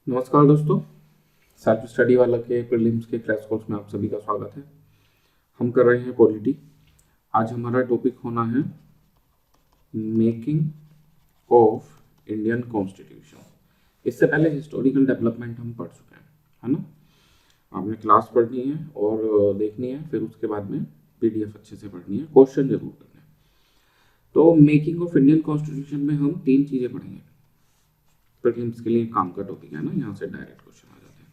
नमस्कार दोस्तों, self study वाला के प्रीलिम्स के क्रैश कोर्स में आप सभी का स्वागत है। हम कर रहे हैं पॉलिटी। आज हमारा टॉपिक होना है मेकिंग ऑफ इंडियन कॉन्स्टिट्यूशन। इससे पहले हिस्टोरिकल डेवलपमेंट हम पढ़ चुके हैं, है ना। आपने क्लास पढ़नी है और देखनी है, फिर उसके बाद में पीडीएफ अच्छे से पढ़नी है, क्वेश्चन जरूर करने हैं। तो मेकिंग ऑफ इंडियन कॉन्स्टिट्यूशन में हम 3 चीज़ें पढ़ेंगे। प्रीलिम्स के लिए काम का टॉपिक है ना, यहाँ से डायरेक्ट क्वेश्चन आ जाते हैं।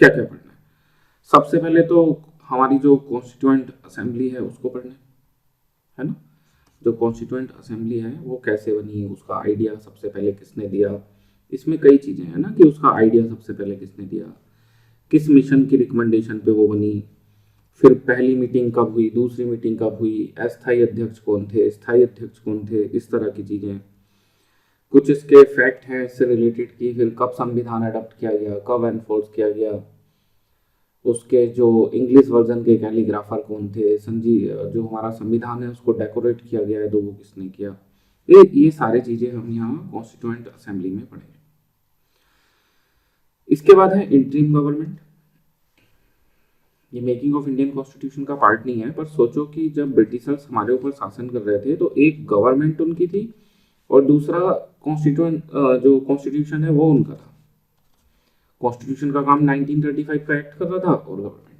क्या क्या पढ़ना है? सबसे पहले तो हमारी जो कॉन्स्टिट्यूएंट असेंबली है उसको पढ़ना है ना। जो कॉन्स्टिट्यूएंट असेंबली है वो कैसे बनी, उसका आइडिया सबसे पहले किसने दिया। इसमें कई चीज़ें हैं ना कि उसका आइडिया सबसे पहले किसने दिया, किस मिशन की रिकमेंडेशन पे वो बनी, फिर पहली मीटिंग कब हुई, दूसरी मीटिंग कब हुई, अस्थायी अध्यक्ष कौन थे, स्थायी अध्यक्ष कौन थे, इस तरह की चीज़ें। कुछ इसके फैक्ट हैं इससे रिलेटेड की, फिर कब संविधान अडॉप्ट किया गया, कब एनफोर्स किया गया, उसके जो इंग्लिश वर्जन के कैलीग्राफर कौन थे, जो हमारा संविधान है उसको डेकोरेट किया गया है तो वो किसने किया। ये सारी चीजें हम यहाँ कॉन्स्टिट्यूएंट असेंबली में पढ़ेंगे। इसके बाद है इंटरिम गवर्नमेंट। ये मेकिंग ऑफ इंडियन कॉन्स्टिट्यूशन का पार्ट नहीं है, पर सोचो कि जब ब्रिटिशर्स हमारे ऊपर शासन कर रहे थे तो एक गवर्नमेंट उनकी थी और दूसरा जो कॉन्स्टिट्यूशन है वो उनका था। कॉन्स्टिट्यूशन का काम 1935 का एक्ट कर रहा था और गवर्नमेंट।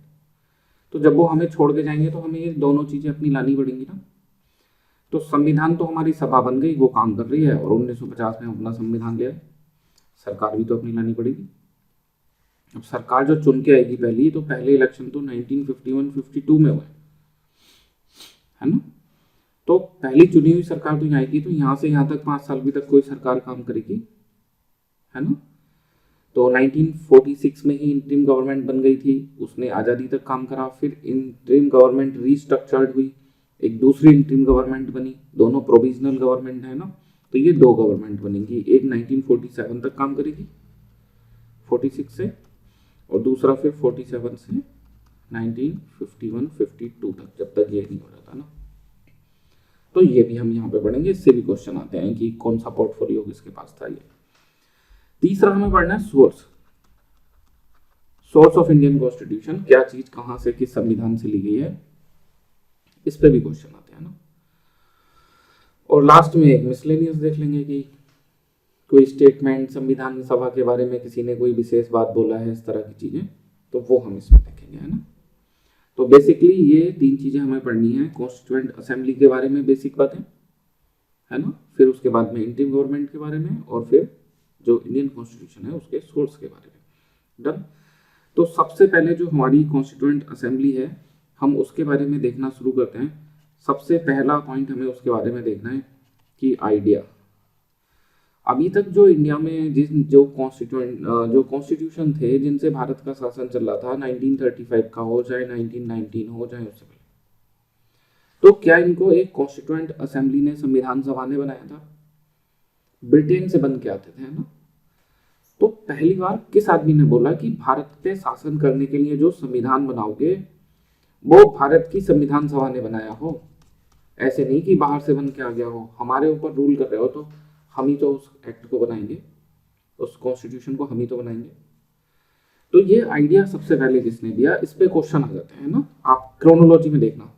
तो जब वो हमें छोड़ के जाएंगे तो हमें ये दोनों चीजें अपनी लानी पड़ेंगी ना। तो संविधान तो हमारी सभा बन गई, वो काम कर रही है, और 1950 में अपना संविधान लिया। सरकार भी तो अपनी लानी पड़ेगी। अब सरकार जो चुन के आएगी पहली, तो पहले इलेक्शन तो 1951-52 में हुए, है ना। तो पहली चुनी हुई सरकार तो यहाँ आएगी, तो यहाँ से यहाँ तक 5 साल भी तक कोई सरकार काम करेगी, है ना। तो 1946 में ही इंटरिम गवर्नमेंट बन गई थी, उसने आज़ादी तक काम करा। फिर इंटरिम गवर्नमेंट रीस्ट्रक्चर्ड हुई, एक दूसरी इंटरिम गवर्नमेंट बनी, दोनों प्रोविजनल गवर्नमेंट है ना। तो ये 2 गवर्नमेंट बनेंगी, एक 1947 तक काम करेगी 46 से, और दूसरा फिर 47 से 1951-52 तक, जब तक ये नहीं हो जाता ना। तो ये भी हम यहाँ पे पढ़ेंगे। इससे भी क्वेश्चन आते हैं कि कौन सा पोर्टफोलियो किसके पास था। ये तीसरा हमें पढ़ना है सोर्स ऑफ इंडियन कॉन्स्टिट्यूशन। क्या चीज कहां से, किस संविधान से ली गई है, इस पे भी क्वेश्चन आते हैं ना। और लास्ट में एक मिसलेनियस देख लेंगे कि कोई स्टेटमेंट संविधान सभा के बारे में किसी ने कोई विशेष बात बोला है, इस तरह की चीजें, तो वो हम इसमें देखेंगे, है ना। तो बेसिकली ये 3 चीजें हमें पढ़नी है। कॉन्स्टिट्यूएंट असेंबली के बारे में बेसिक बातें, है ना, फिर उसके बाद में इंटरिम गवर्नमेंट के बारे में, और फिर जो इंडियन कॉन्स्टिट्यूशन है उसके सोर्स के बारे में। डन। तो सबसे पहले जो हमारी कॉन्स्टिट्यूएंट असेंबली है, हम उसके बारे में देखना शुरू करते हैं। सबसे पहला पॉइंट हमें उसके बारे में देखना है कि आइडिया। अभी तक जो इंडिया में जो कॉन्स्टिट्यूशन थे जिनसे भारत का शासन चल रहा था, 1935 का हो चाहे 1919 हो चाहे उससे पहले, तो क्या इनको एक कॉन्स्टिट्यूएंट असेंबली ने, संविधान सभा ने बनाया था? ब्रिटेन से बन के आते थे, है ना। तो पहली बार किस आदमी ने बोला कि भारत पे शासन करने के लिए जो संविधान बनाओगे वो भारत की संविधान सभा ने बनाया हो? ऐसे नहीं कि बाहर से बन के आ गया हो, हमारे ऊपर रूल कर रहे हो तो हम ही तो उस एक्ट को बनाएंगे, उस कॉन्स्टिट्यूशन को हम ही तो बनाएंगे। तो ये आइडिया सबसे पहले किसने दिया, इस पे क्वेश्चन आ जाते हैं ना। आप क्रोनोलॉजी में देखना,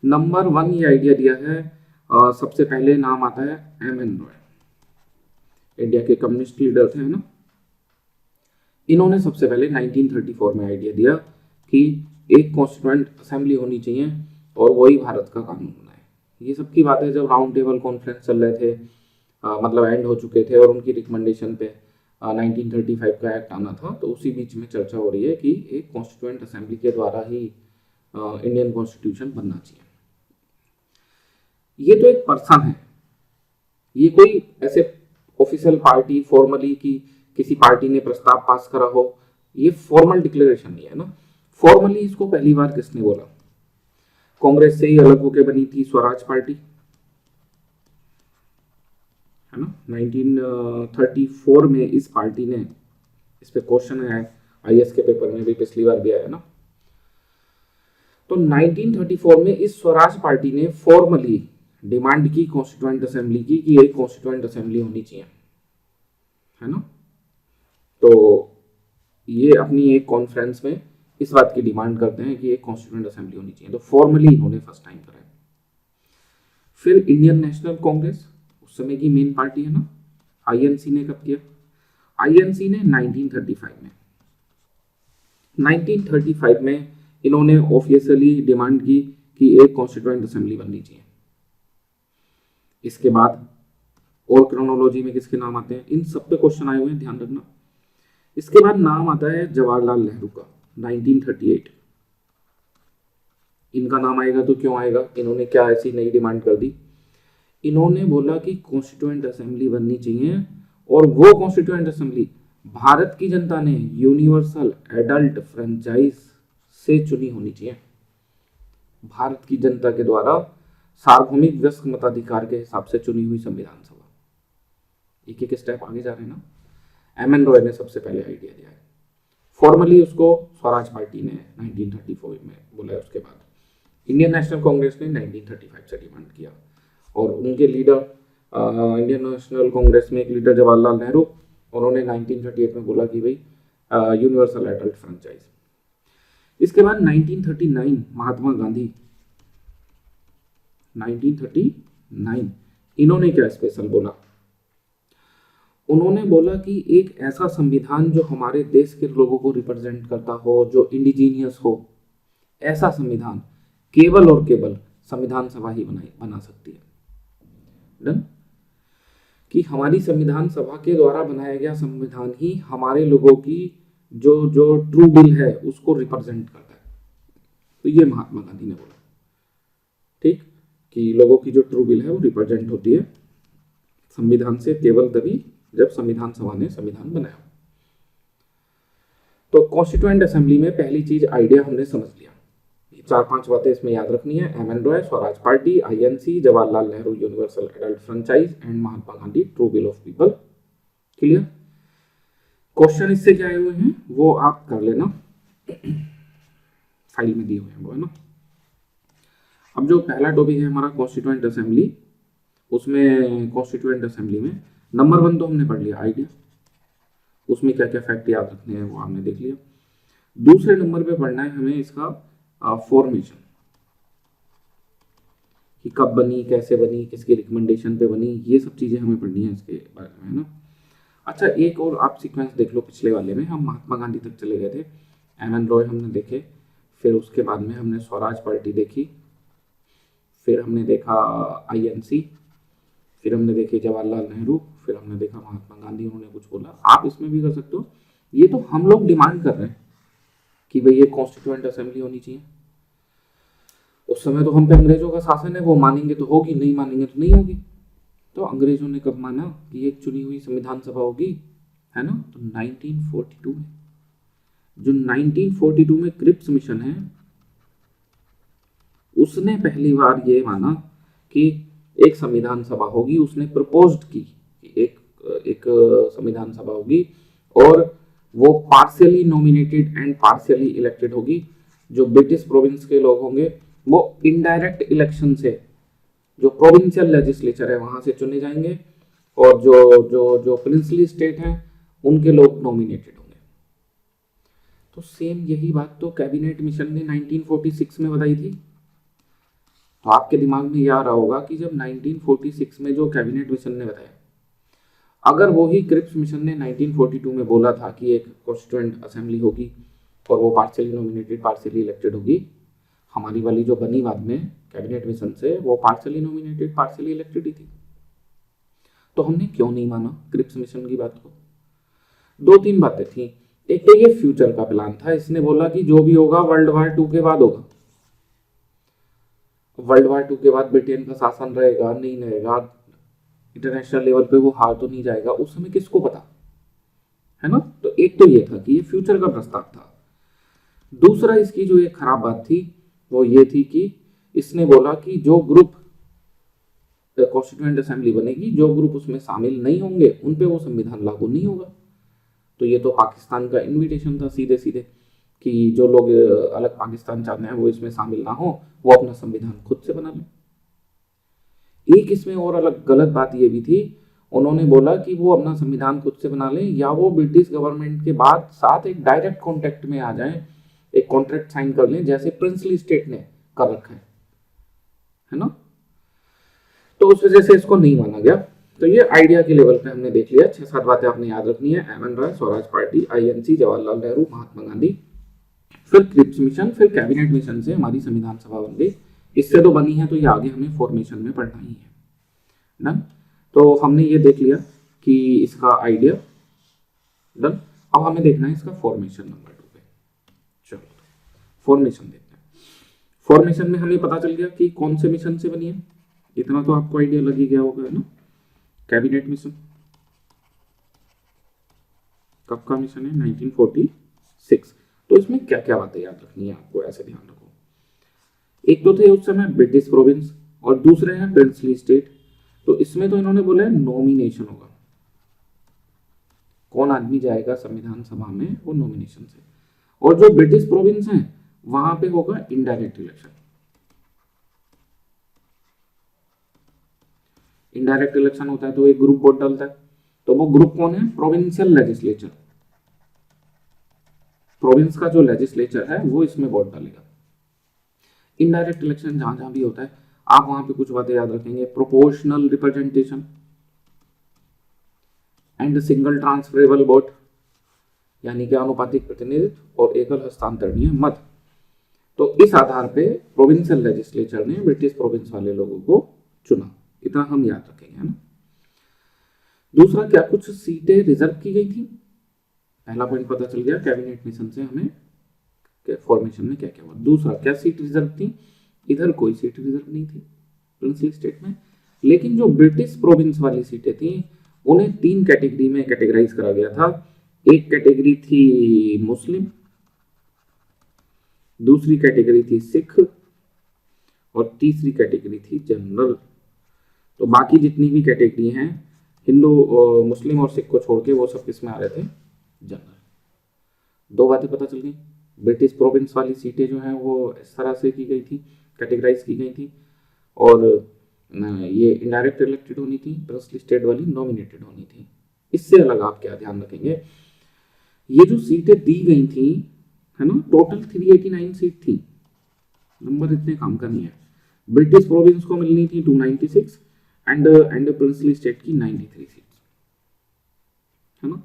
नंबर 1 ये आइडिया दिया है, सबसे पहले नाम आता है एम.एन. रॉय, इंडिया के कम्युनिस्ट लीडर थे, है ना। इन्होंने सबसे पहले 1934 में आइडिया दिया कि एक कॉन्स्टिट्यूएंट असेंबली होनी चाहिए और वही भारत का कानून बनाए। ये सबकी बात है जब राउंड टेबल कॉन्फ्रेंस चल रहे थे, मतलब एंड हो चुके थे, और उनकी रिकमेंडेशन पे 1935 का एक्ट आना था, तो उसी बीच में चर्चा हो रही है कि एक कॉन्स्टिट्यूएंट असेंबली के द्वारा ही इंडियन कॉन्स्टिट्यूशन बनना चाहिए। ये तो एक पर्सन है, ये कोई ऐसे ऑफिशियल पार्टी फॉर्मली की किसी पार्टी ने प्रस्ताव पास करा हो, ये फॉर्मल डिक्लेरेशन नहीं है ना। फॉर्मली इसको पहली बार किसने बोला? कांग्रेस से ही अलग होकर बनी थी स्वराज पार्टी, है ना। 1934 में इस पार्टी ने, इस पे क्वेश्चन है आईएएस के पेपर में भी, पिछली बार भी आया ना। तो 1934 में इस स्वराज पार्टी ने फॉर्मली डिमांड की कॉन्स्टिट्यूएंट असेंबली की कि एक कॉन्स्टिट्यूएंट असेंबली होनी चाहिए, है ना। तो ये अपनी एक कॉन्फ्रेंस में इस बात की डिमांड करते हैं कि एक कॉन्स्टिट्यूएंट असेंबली होनी चाहिए। तो फॉर्मली इन्होंने फर्स्ट टाइम करा है। फिर इंडियन नेशनल कांग्रेस, उस समय की मेन पार्टी है ना, आईएनसी ने कब किया? आईएनसी ने 1935 में 1935 में इन्होंने ऑफिशियली डिमांड की कि एक कॉन्स्टिट्यूएंट असेंबली बननी चाहिए। इसके बाद और क्रोनोलॉजी में किसके नाम आते हैं, इन सब पे क्वेश्चन आए हुए हैं, ध्यान रखना। इसके बाद नाम आता है जवाहरलाल नेहरू का, 1938। इनका नाम आएगा तो क्यों आएगा, इन्होंने क्या ऐसी नई डिमांड कर दी? इन्होंने बोला कि कॉन्स्टिट्यूएंट असेंबली बननी चाहिए, और वो कॉन्स्टिट्यूएंट असेंबली भारत की जनता ने यूनिवर्सल एडल्ट फ्रेंचाइज से चुनी होनी चाहिए। भारत की जनता के द्वारा सार्वभौमिक वयस्क मताधिकार के हिसाब से चुनी हुई संविधान सभा। एक एक स्टेप आगे जा रहे हैं ना। एम एन रॉय ने सबसे पहले आइडिया दिया है। फॉर्मली उसको स्वराज पार्टी ने 1934 में बोला है। उसके बाद इंडियन नेशनल कांग्रेस ने 1935 से डिमांड किया, और उनके लीडर इंडियन नेशनल कांग्रेस में एक लीडर जवाहरलाल नेहरू, उन्होंने 1938 में बोला कि भाई यूनिवर्सल एडल्ट फ्रेंचाइज। इसके बाद 1939 महात्मा गांधी, 1939 इन्होंने क्या स्पेशल बोला? उन्होंने बोला कि एक ऐसा संविधान जो हमारे देश के लोगों को रिप्रेजेंट करता हो, जो इंडिजीनियस हो, ऐसा संविधान केवल और केवल संविधान सभा ही बना सकती है। डन? कि हमारी संविधान सभा के द्वारा बनाया गया संविधान ही हमारे लोगों की जो ट्रू विल है उसको रिप्रेजेंट करता है। तो ये महात्मा गांधी ने बोला, ठीक, कि लोगों की जो ट्रू विल है वो रिप्रेजेंट होती है संविधान से केवल तभी जब संविधान सभा ने संविधान बनाया। तो कॉन्स्टिट्यूएंट असेंबली में पहली चीज आइडिया हमने समझ लिया। 4-5 बातें इसमें याद रखनी है। M N Roy, Swaraj party, INC, Jawaharlal Nehru universal adult franchise and Mahatma Gandhi true will of people. Clear? Question इससे क्या आए हुए हैं वो आप कर लेना, फाइल में दिए हुए हैं वो, है ना। अब जो पहला टॉपिक है हमारा कॉन्स्टिट्यूएंट असेंबली, उसमें कॉन्स्टिट्यूएंट असेंबली में नंबर 1 तो हमने पढ़ लिया आइडिया, उसमें क्या क्या फैक्ट याद रखने हैं वो हमने देख लिया। दूसरे नंबर पे पढ़ना है हमें इसका फॉर्मेशन, कि कब बनी, कैसे बनी, किसके रिकमेंडेशन पे बनी, ये सब चीजें हमें पढ़नी है इसके बारे में, है ना। अच्छा, एक और आप सीक्वेंस देख लो। पिछले वाले में हम महात्मा गांधी तक चले गए थे, एम एन रॉय हमने देखे, फिर उसके बाद में हमने स्वराज पार्टी देखी, फिर हमने देखा आईएनसी, फिर हमने देखे जवाहरलाल नेहरू, फिर हमने देखा महात्मा गांधी, उन्होंने कुछ बोला। आप इसमें भी कर सकते हो। ये तो हम लोग डिमांड कर रहे हैं कि भाई ये कॉन्स्टिट्यूएंट असेंबली होनी चाहिए। उस समय तो हम पे अंग्रेजों का शासन है, वो मानेंगे तो होगी, नहीं मानेंगे तो नहीं होगी। तो अंग्रेजों ने कब माना कि एक चुनी हुई संविधान सभा होगी, है ना, तो 1942 में। जो 1942 में क्रिप्स मिशन है, उसने पहली बार ये माना कि एक संविधान सभा होगी। उसने प्रपोज्ड की कि एक संविधान सभा होगी, और वो partially nominated and partially elected होगी। जो ब्रिटिश प्रोविंस के लोग होंगे वो इनडायरेक्ट इलेक्शन से, जो प्रोविंशियल लेजिस्लेचर है वहां से चुने जाएंगे, और जो प्रिंसली स्टेट हैं उनके लोग नॉमिनेटेड होंगे। तो सेम यही बात तो कैबिनेट मिशन ने 1946 में बताई थी। तो आपके दिमाग में ये आ रहा होगा कि जब 1946 में जो कैबिनेट मिशन ने बताया, अगर वही क्रिप्स मिशन ने 1942 में बोला था कि एक कॉन्स्टिट्यूएंट असेंबली होगी और वो पार्शियली नॉमिनेटेड पार्शियली इलेक्टेड होगी, हमारी वाली जो बनी बाद में कैबिनेट मिशन से, वो पार्शियली नॉमिनेटेड पार्शियली इलेक्टेड ही थी। तो हमने क्यों नहीं माना क्रिप्स मिशन की बात को? 2-3 बातें थी। एक तो ये फ्यूचर का प्लान था, इसने बोला कि जो भी होगा वर्ल्ड वार 2 के बाद होगा। वर्ल्ड वार 2 के बाद ब्रिटेन का शासन रहेगा नहीं रहेगा, इंटरनेशनल लेवल पे वो हार तो नहीं जाएगा, उस समय किसको पता, है ना। तो एक तो ये था कि ये फ्यूचर का प्रस्ताव था। दूसरा, इसकी जो एक खराब बात थी वो ये थी कि इसने बोला कि जो ग्रुप कॉन्स्टिट्यूएंट असेंबली बनेगी, जो ग्रुप उसमें शामिल नहीं होंगे उन पे वो संविधान लागू नहीं होगा। तो ये तो पाकिस्तान का इन्विटेशन था सीधे सीधे, कि जो लोग अलग पाकिस्तान चाहते हैं वो इसमें शामिल ना हो, वो अपना संविधान खुद से बना लें। एक इसमें और अलग गलत बात ये भी थी, उन्होंने बोला कि वो अपना संविधान खुद से बना लें या वो ब्रिटिश गवर्नमेंट के बाद साथ एक डायरेक्ट कॉन्टेक्ट में आ जाएं, एक कॉन्ट्रैक्ट साइन कर लें जैसे प्रिंसली स्टेट ने कर रखा है ना। तो उस वजह से इसको नहीं माना गया। तो ये आइडिया के लेवल पे हमने देख लिया, 6-7 बातें आपने याद रखनी है। MN Roy, Swaraj party, INC, Jawaharlal Nehru, Mahatma Gandhi, फिर क्रिप्स मिशन, फिर कैबिनेट मिशन से हमारी संविधान सभा बन गई। इससे तो बनी है तो ये आगे हमें फॉर्मेशन में पढ़ना ही है। डन। तो हमने ये देख लिया कि इसका आइडिया। डन। अब हमें देखना है इसका फॉर्मेशन नंबर 2 पे। चलो फॉर्मेशन देखते हैं। फॉर्मेशन में हमें पता चल गया कि कौन से मिशन से बनी है, इतना तो आपको आइडिया लग ही गया होगा ना। कैबिनेट मिशन कब का मिशन है? 1946। तो इसमें क्या क्या बातें याद रखनी है आपको, ऐसे ध्यान रखो। एक तो थे उस समय ब्रिटिश प्रोविंस और दूसरे हैं प्रिंसली स्टेट। तो इसमें तो इन्होंने बोला है नॉमिनेशन होगा, कौन आदमी जाएगा संविधान सभा में, वो नॉमिनेशन से। और जो ब्रिटिश प्रोविंस हैं वहां पे होगा इनडायरेक्ट इलेक्शन। इनडायरेक्ट इलेक्शन होता है तो एक ग्रुप वोट डालता है, तो वो ग्रुप कौन है? Provincial legislature. प्रोविंस का जो लेजिस्लेचर है वो इसमें वोट डालेगा। इनडायरेक्ट इलेक्शन जहां जहां भी होता है आप वहां पे कुछ बातें याद रखेंगे। Proportional representation and single transferable vote, यानी कि अनुपातिक प्रतिनिधित्व और एकल हस्तांतरणीय मत। तो इस आधार पे प्रोविंशियल लेजिस्लेचर ने ब्रिटिश प्रोविंस वाले लोगों को चुना, इतना हम याद रखेंगे, है ना। दूसरा, क्या कुछ सीटें रिजर्व की गई थी? पहला पॉइंट पता चल गया कैबिनेट मिशन से हमें फॉर्मेशन में क्या क्या हुआ। दूसरा, क्या सीट रिजर्व थी? इधर कोई सीट रिजर्व नहीं थी प्रिंसली स्टेट में। लेकिन जो ब्रिटिश प्रोविंस वाली सीटें थी उन्हें 3 कैटेगरी में कैटेगराइज करा गया था। एक कैटेगरी थी मुस्लिम, दूसरी कैटेगरी थी सिख और तीसरी कैटेगरी थी जनरल। तो बाकी जितनी भी कैटेगरी हैं, हिंदू, मुस्लिम और सिख को छोड़ के, वो सब किसमें आ रहे थे? जनरल। 2 बातें पता चल गई। ब्रिटिश प्रोविंस वाली सीटें जो हैं वो इस तरह से की गई थी, कैटेगराइज की गई थी, और ये इनडायरेक्ट इलेक्टेड होनी थी। प्रिंसली स्टेट वाली नॉमिनेटेड होनी थी। इससे अलग आप क्या ध्यान रखेंगे, ये जो सीटें दी गई थी, है ना, टोटल 389 सीट थी। नंबर इतने काम का नहीं है। ब्रिटिश प्रोविंस को मिलनी थी 296 एंड प्रिंसली स्टेट की 93 सीट, है ना।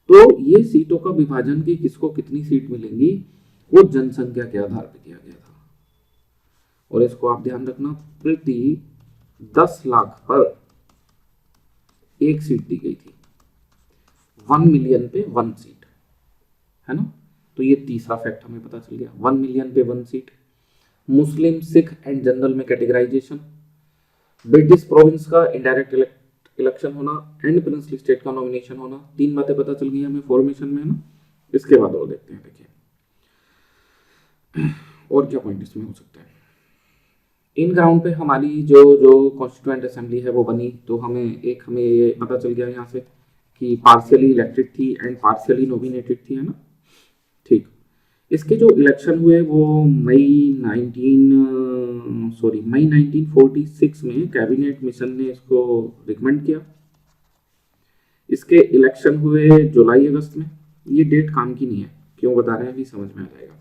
तो ये सीटों का विभाजन की किसको कितनी सीट मिलेंगी वो जनसंख्या के आधार पर किया गया था। और इसको आप ध्यान रखना, प्रति 10 लाख पर 1 सीट दी गई थी। 1 मिलियन पे 1 सीट, है ना। तो ये तीसरा फैक्ट हमें पता चल गया, 1 मिलियन पे 1 seat. Muslim, Sikh and general में कैटेगराइजेशन, ब्रिटिश प्रोविंस का इनडायरेक्ट इलेक्शन होना एंड प्रिंसली स्टेट का नॉमिनेशन होना। 3 बातें पता चल गई हमें फॉर्मेशन में, है ना। इसके बाद और देखते हैं, देखिए और क्या पॉइंट इसमें हो सकता है। इन ग्राउंड पे हमारी जो कॉन्स्टिट्यूएंट असेंबली है वो बनी। तो हमें ये पता चल गया यहाँ से कि पार्शियली इलेक्टेड थी एंड पार्शियली नॉमिनेटेड थी, है ना। ठीक। इसके जो इलेक्शन हुए वो मई 1946 में कैबिनेट मिशन ने इसको रिकमेंड किया। इसके इलेक्शन हुए जुलाई अगस्त में। ये डेट काम की नहीं है, क्यों बता रहे हैं अभी समझ में आ जाएगा।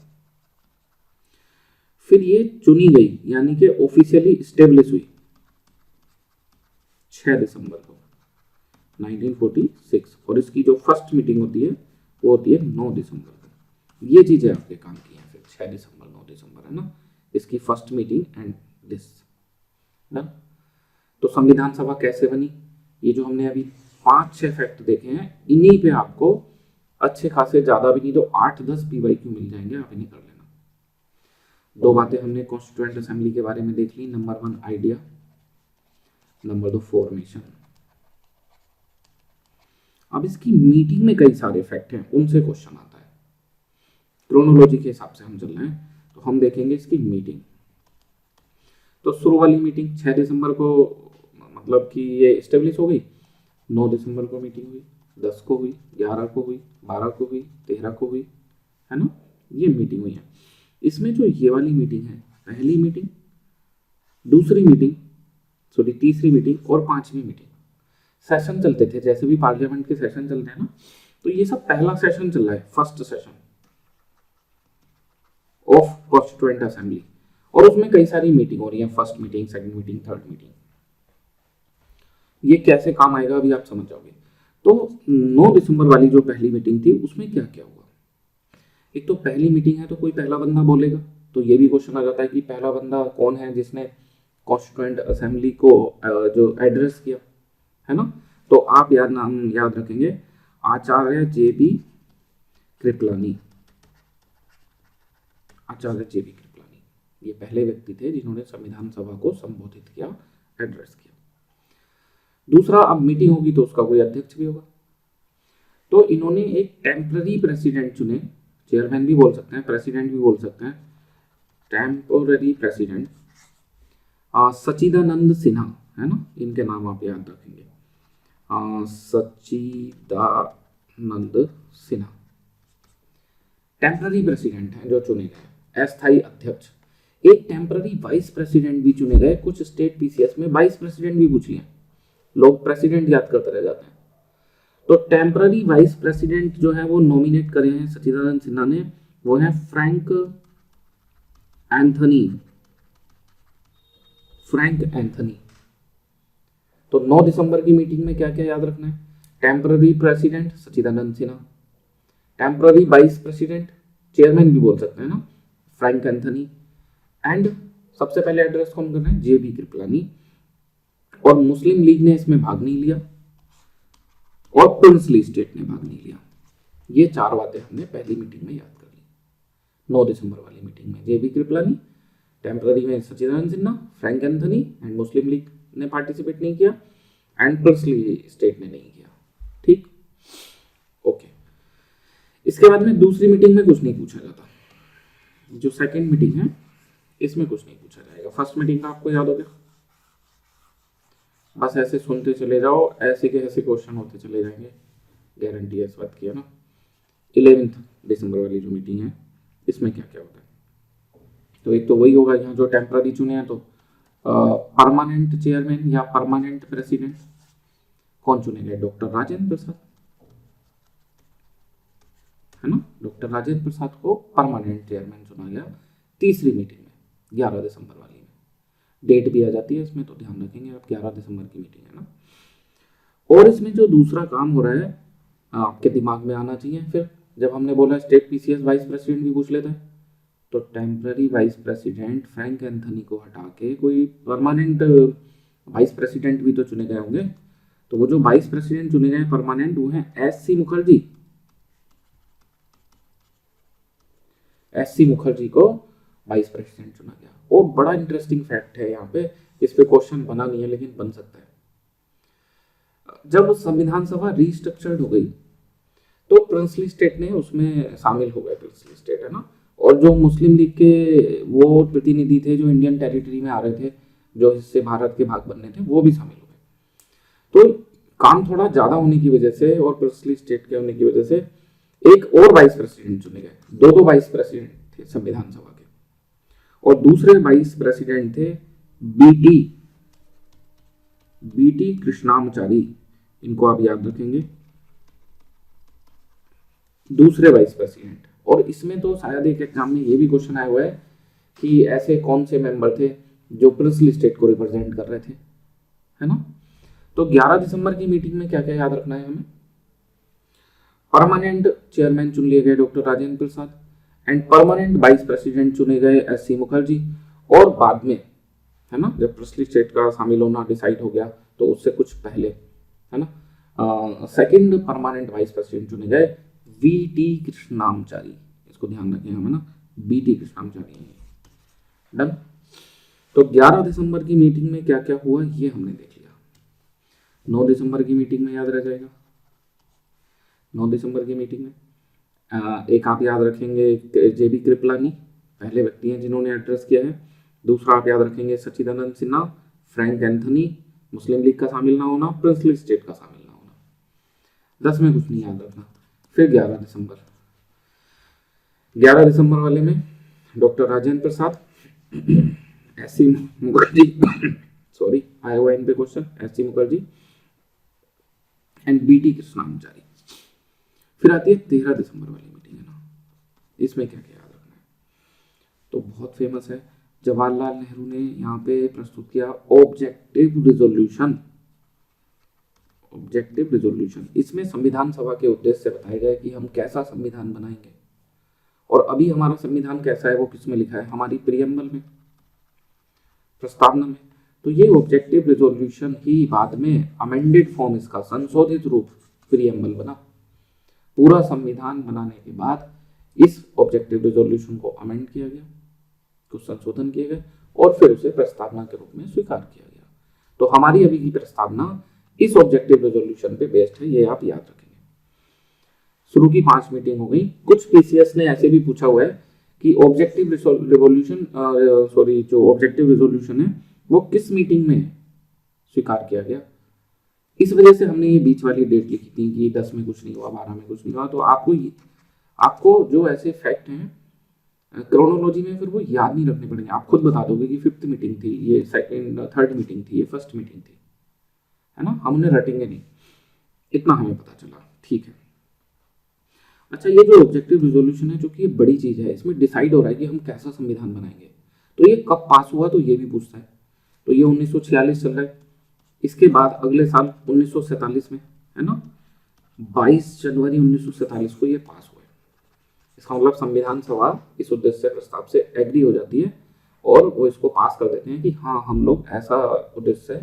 फिर ये चुनी गई, यानी कि ऑफिशियली स्टेब्लिश हुई 6 दिसंबर को 1946, और इसकी जो फर्स्ट मीटिंग होती है वो होती है 9 दिसंबर को। ये चीजें आपके काम की हैं। फिर 6 दिसंबर 9 दिसंबर, है ना, इसकी फर्स्ट मीटिंग एंड दिस। तो संविधान सभा कैसे बनी, ये जो हमने अभी 5-6 फैक्ट देखे हैं, इन्हीं पे आपको अच्छे खासे, ज्यादा भी नहीं तो 8-10 PYQ मिल जाएंगे, आप इन्हें कर लेना। 2 बातें हमने कॉन्स्टिट्यूएंट असेंबली के बारे में देख ली। Number 1 idea, number 2 formation. अब इसकी मीटिंग में कई सारे फैक्ट हैं, उनसे क्वेश्चन आता है। क्रोनोलॉजी के हिसाब से हम चल रहे हैं, तो हम देखेंगे इसकी मीटिंग। तो शुरू वाली मीटिंग 6 दिसंबर को, मतलब कि ये एस्टेब्लिश हो गई। 9 दिसंबर को मीटिंग हुई, 10 को हुई, 11 को हुई, 12 को हुई, 13 को हुई, है ना। ये मीटिंग हुई है। इसमें जो ये वाली मीटिंग है, पहली मीटिंग, दूसरी मीटिंग, तीसरी मीटिंग और 5वीं मीटिंग, सेशन चलते थे, जैसे भी पार्लियामेंट के सेशन चलते हैं ना, तो ये सब पहला सेशन चल रहा है, first session of constituent assembly, और उसमें कई सारी मीटिंग हो रही है, first meeting, second meeting, third meeting. ये कैसे काम आएगा अभी आप समझ जाओगे। तो 9 दिसंबर वाली जो पहली मीटिंग थी उसमें क्या क्या हुआ। एक तो पहली मीटिंग है तो कोई पहला बंदा बोलेगा, तो ये भी क्वेश्चन आ जाता है कि पहला बंदा कौन है जिसने कॉन्स्टिट्यूएंट असेंबली को जो एड्रेस किया, है ना। तो आप नाम याद रखेंगे, आचार्य JB कृपलानी। आचार्य JB कृपलानी ये पहले व्यक्ति थे जिन्होंने संविधान सभा को संबोधित किया, एड्रेस किया। दूसरा, अब मीटिंग होगी तो उसका कोई अध्यक्ष भी होगा, तो इन्होंने एक टेम्पररी प्रेसिडेंट चुने, चेयरमैन भी बोल सकते हैं, प्रेसिडेंट भी बोल सकते हैं, टेम्पररी प्रेसिडेंट सच्चिदानंद सिन्हा, है ना, इनके नाम आप याद रखेंगे, सच्चिदानंद सिन्हा टेम्पररी प्रेसिडेंट है जो चुने गए, अस्थायी अध्यक्ष। एक टेम्पररी वाइस प्रेसिडेंट भी चुने गए, कुछ स्टेट PCS में वाइस प्रेसिडेंट भी पूछ लिए, लोग प्रेसिडेंट याद करते रह जाते हैं। तो टेम्पररी वाइस प्रेसिडेंट जो है वो नॉमिनेट करे हैं सच्चिदानंद सिन्हा ने, वो है फ्रैंक एंथनी। तो 9 दिसंबर की मीटिंग में क्या क्या याद रखना है, temporary president Sachchidanand Sinha, temporary vice president, chairman भी बोल सकते हैं ना, फ्रैंक एंथनी, एंड सबसे पहले एड्रेस कौन कर रहे हैं, JB कृपलानी। और मुस्लिम लीग ने इसमें भाग नहीं लिया और प्रिंसली स्टेट ने भाग नहीं लिया। ये 4 बातें हमने पहली मीटिंग में याद कर ली। 9 दिसंबर वाली मीटिंग में JB कृपलानी, टेम्पररी में Sachchidanand Sinha, Frank Anthony and Muslim League ने पार्टिसिपेट नहीं किया एंड प्रिंसली स्टेट ने नहीं किया। ठीक, ओके। इसके बाद में दूसरी मीटिंग में कुछ नहीं पूछा जाता, जो सेकेंड मीटिंग है इसमें कुछ नहीं पूछा जाएगा। फर्स्ट मीटिंग का आपको याद हो गया, बस ऐसे सुनते चले जाओ, ऐसे के ऐसे क्वेश्चन होते चले जाएंगे, गारंटी है इस बात की, है ना। 11 दिसंबर वाली जो मीटिंग है इसमें क्या क्या होता है, तो एक तो वही होगा, यहाँ जो टेम्पररी चुने हैं तो परमानेंट चेयरमैन या परमानेंट प्रेसिडेंट कौन चुने गए, डॉक्टर राजेंद्र प्रसाद, है ना। डॉक्टर राजेंद्र प्रसाद को परमानेंट चेयरमैन चुना गया तीसरी मीटिंग में, 11 दिसंबर वाली में। डेट भी आ जाती है इसमें, तो ध्यान रखेंगे आप, 11 दिसंबर की मीटिंग है ना। और इसमें जो दूसरा काम हो रहा है आपके दिमाग में आना चाहिए, फिर जब हमने बोला स्टेट PCS वाइस प्रेसिडेंट भी पूछ लेता है, तो temporary vice president Frank Anthony को हटा के कोई परमानेंट वाइस प्रेसिडेंट भी तो चुने गए होंगे। तो वो जो वाइस प्रेसिडेंट चुने गए परमानेंट, वो है SC मुखर्जी। SC मुखर्जी को वाइस प्रेसिडेंट चुना गया। और बड़ा इंटरेस्टिंग फैक्ट है यहाँ पे, इस पे क्वेश्चन बना नहीं है लेकिन बन सकता है। जब संविधान सभा रीस्ट्रक्चर्ड हो गई तो प्रिंसली स्टेट ने उसमें शामिल हो गए, प्रिंसली स्टेट, है ना। और जो मुस्लिम लीग के वो प्रतिनिधि थे जो इंडियन टेरिटरी में आ रहे थे, जो हिस्से भारत के भाग बनने थे, वो भी शामिल हो गए। तो काम थोड़ा ज्यादा होने की वजह से और प्रिंसली स्टेट के होने की वजह से एक और वाइस प्रेसिडेंट चुने गए। दो वाइस प्रेसिडेंट थे संविधान सभा के, और दूसरे वाइस प्रेसिडेंट थे बीटी कृष्णामाचारी, इनको आप याद रखेंगे, दूसरे वाइस प्रेसिडेंट। और इसमें तो शायद एक एग्जाम में ये भी क्वेश्चन आया हुआ है कि ऐसे कौन से मेंबर थे जो प्रिंसली स्टेट को रिप्रेजेंट कर रहे थे, है ना। तो 11 दिसंबर की मीटिंग में क्या क्या याद रखना है हमें, परमानेंट चेयरमैन चुन लिए गए doctor Rajendra Prasad, and permanent vice president चुने गए SC मुखर्जी। और बाद में, है ना, जब प्रिंसली स्टेट का शामिल होना डिसाइड हो गया तो उससे कुछ पहले, है ना, सेकंड परमानेंट वाइस प्रेसिडेंट चुने गए VT कृष्णामाचारी। इसको ध्यान रखें हमें ना, BT कृष्णामाचारी। डन। तो 11 दिसंबर की मीटिंग में क्या क्या हुआ ये हमने देख लिया। 9 दिसंबर की मीटिंग में याद रह जाएगा, 9 दिसंबर की मीटिंग में एक आप याद रखेंगे JB कृपलानी, पहले व्यक्ति हैं जिन्होंने एड्रेस किया है। दूसरा आप याद रखेंगे सच्चिदानंद सिन्हा, फ्रैंक एंथनी, मुस्लिम लीग का शामिल ना होना, प्रिंसली स्टेट का शामिल ना होना। 10 में कुछ नहीं याद रखना। फिर 11 दिसंबर वाले में doctor Rajendra Prasad, SC Mukherjee, sorry आया हुआ इन पे question, SC Mukherjee, and BT Krishnachari. फिर आती है 13 दिसंबर वाली मीटिंग, है ना, इसमें क्या क्या याद रखना है। तो बहुत फेमस है, जवाहरलाल नेहरू ने यहाँ पे प्रस्तुत किया ऑब्जेक्टिव रिजोल्यूशन। ऑब्जेक्टिव रिजोल्यूशन, इसमें संविधान सभा के उद्देश्य से बताया गया कि हम कैसा संविधान बनाएंगे। और अभी हमारा संविधान कैसा है वो किसमें लिखा है, हमारी प्रियम्बल में, प्रस्तावना में। तो ये ऑब्जेक्टिव रिजोल्यूशन ही बाद में अमेंडेड फॉर्म, इसका संशोधित रूप प्रियम्बल बना। पूरा संविधान बनाने के बाद इस ऑब्जेक्टिव रिजोल्यूशन को अमेंड किया गया, कुछ संशोधन किए गए और फिर उसे प्रस्तावना के रूप में स्वीकार किया गया। तो हमारी अभी की प्रस्तावना इस ऑब्जेक्टिव रेजोल्यूशन पे बेस्ड है, ये आप याद रखेंगे। शुरू की 5 मीटिंग हो गई। कुछ पीसीएस ने ऐसे भी पूछा हुआ है कि ऑब्जेक्टिव रेवोल्यूशन जो ऑब्जेक्टिव रेजोल्यूशन है वो किस मीटिंग में स्वीकार किया गया। इस वजह से हमने ये बीच वाली डेट लिखी थी कि 10 में कुछ नहीं हुआ, 12 में कुछ नहीं हुआ। तो आपको जो ऐसे फैक्ट हैं क्रोनोलॉजी में फिर वो याद नहीं रखने पड़ेंगे, आप खुद बता दोगे कि 5th मीटिंग थी, ये 2nd 3rd मीटिंग थी, ये 1st मीटिंग थी, है ना, हम उन्हें रटेंगे नहीं, इतना हमें पता चला, ठीक है। अच्छा, ये जो ऑब्जेक्टिव रिजोल्यूशन है, जो कि ये बड़ी चीज है, इसमें डिसाइड हो रहा है कि हम कैसा संविधान बनाएंगे। तो ये कब पास हुआ, तो ये भी पूछता है। तो ये 1946 चल रहा है, इसके बाद अगले साल 1947 में, है ना, 22 जनवरी 1947 को ये पास हुआ है। इसका मतलब संविधान सभा इस उद्देश्य प्रस्ताव से एग्री हो जाती है और वो इसको पास कर देते हैं कि हाँ, हम लोग ऐसा उद्देश्य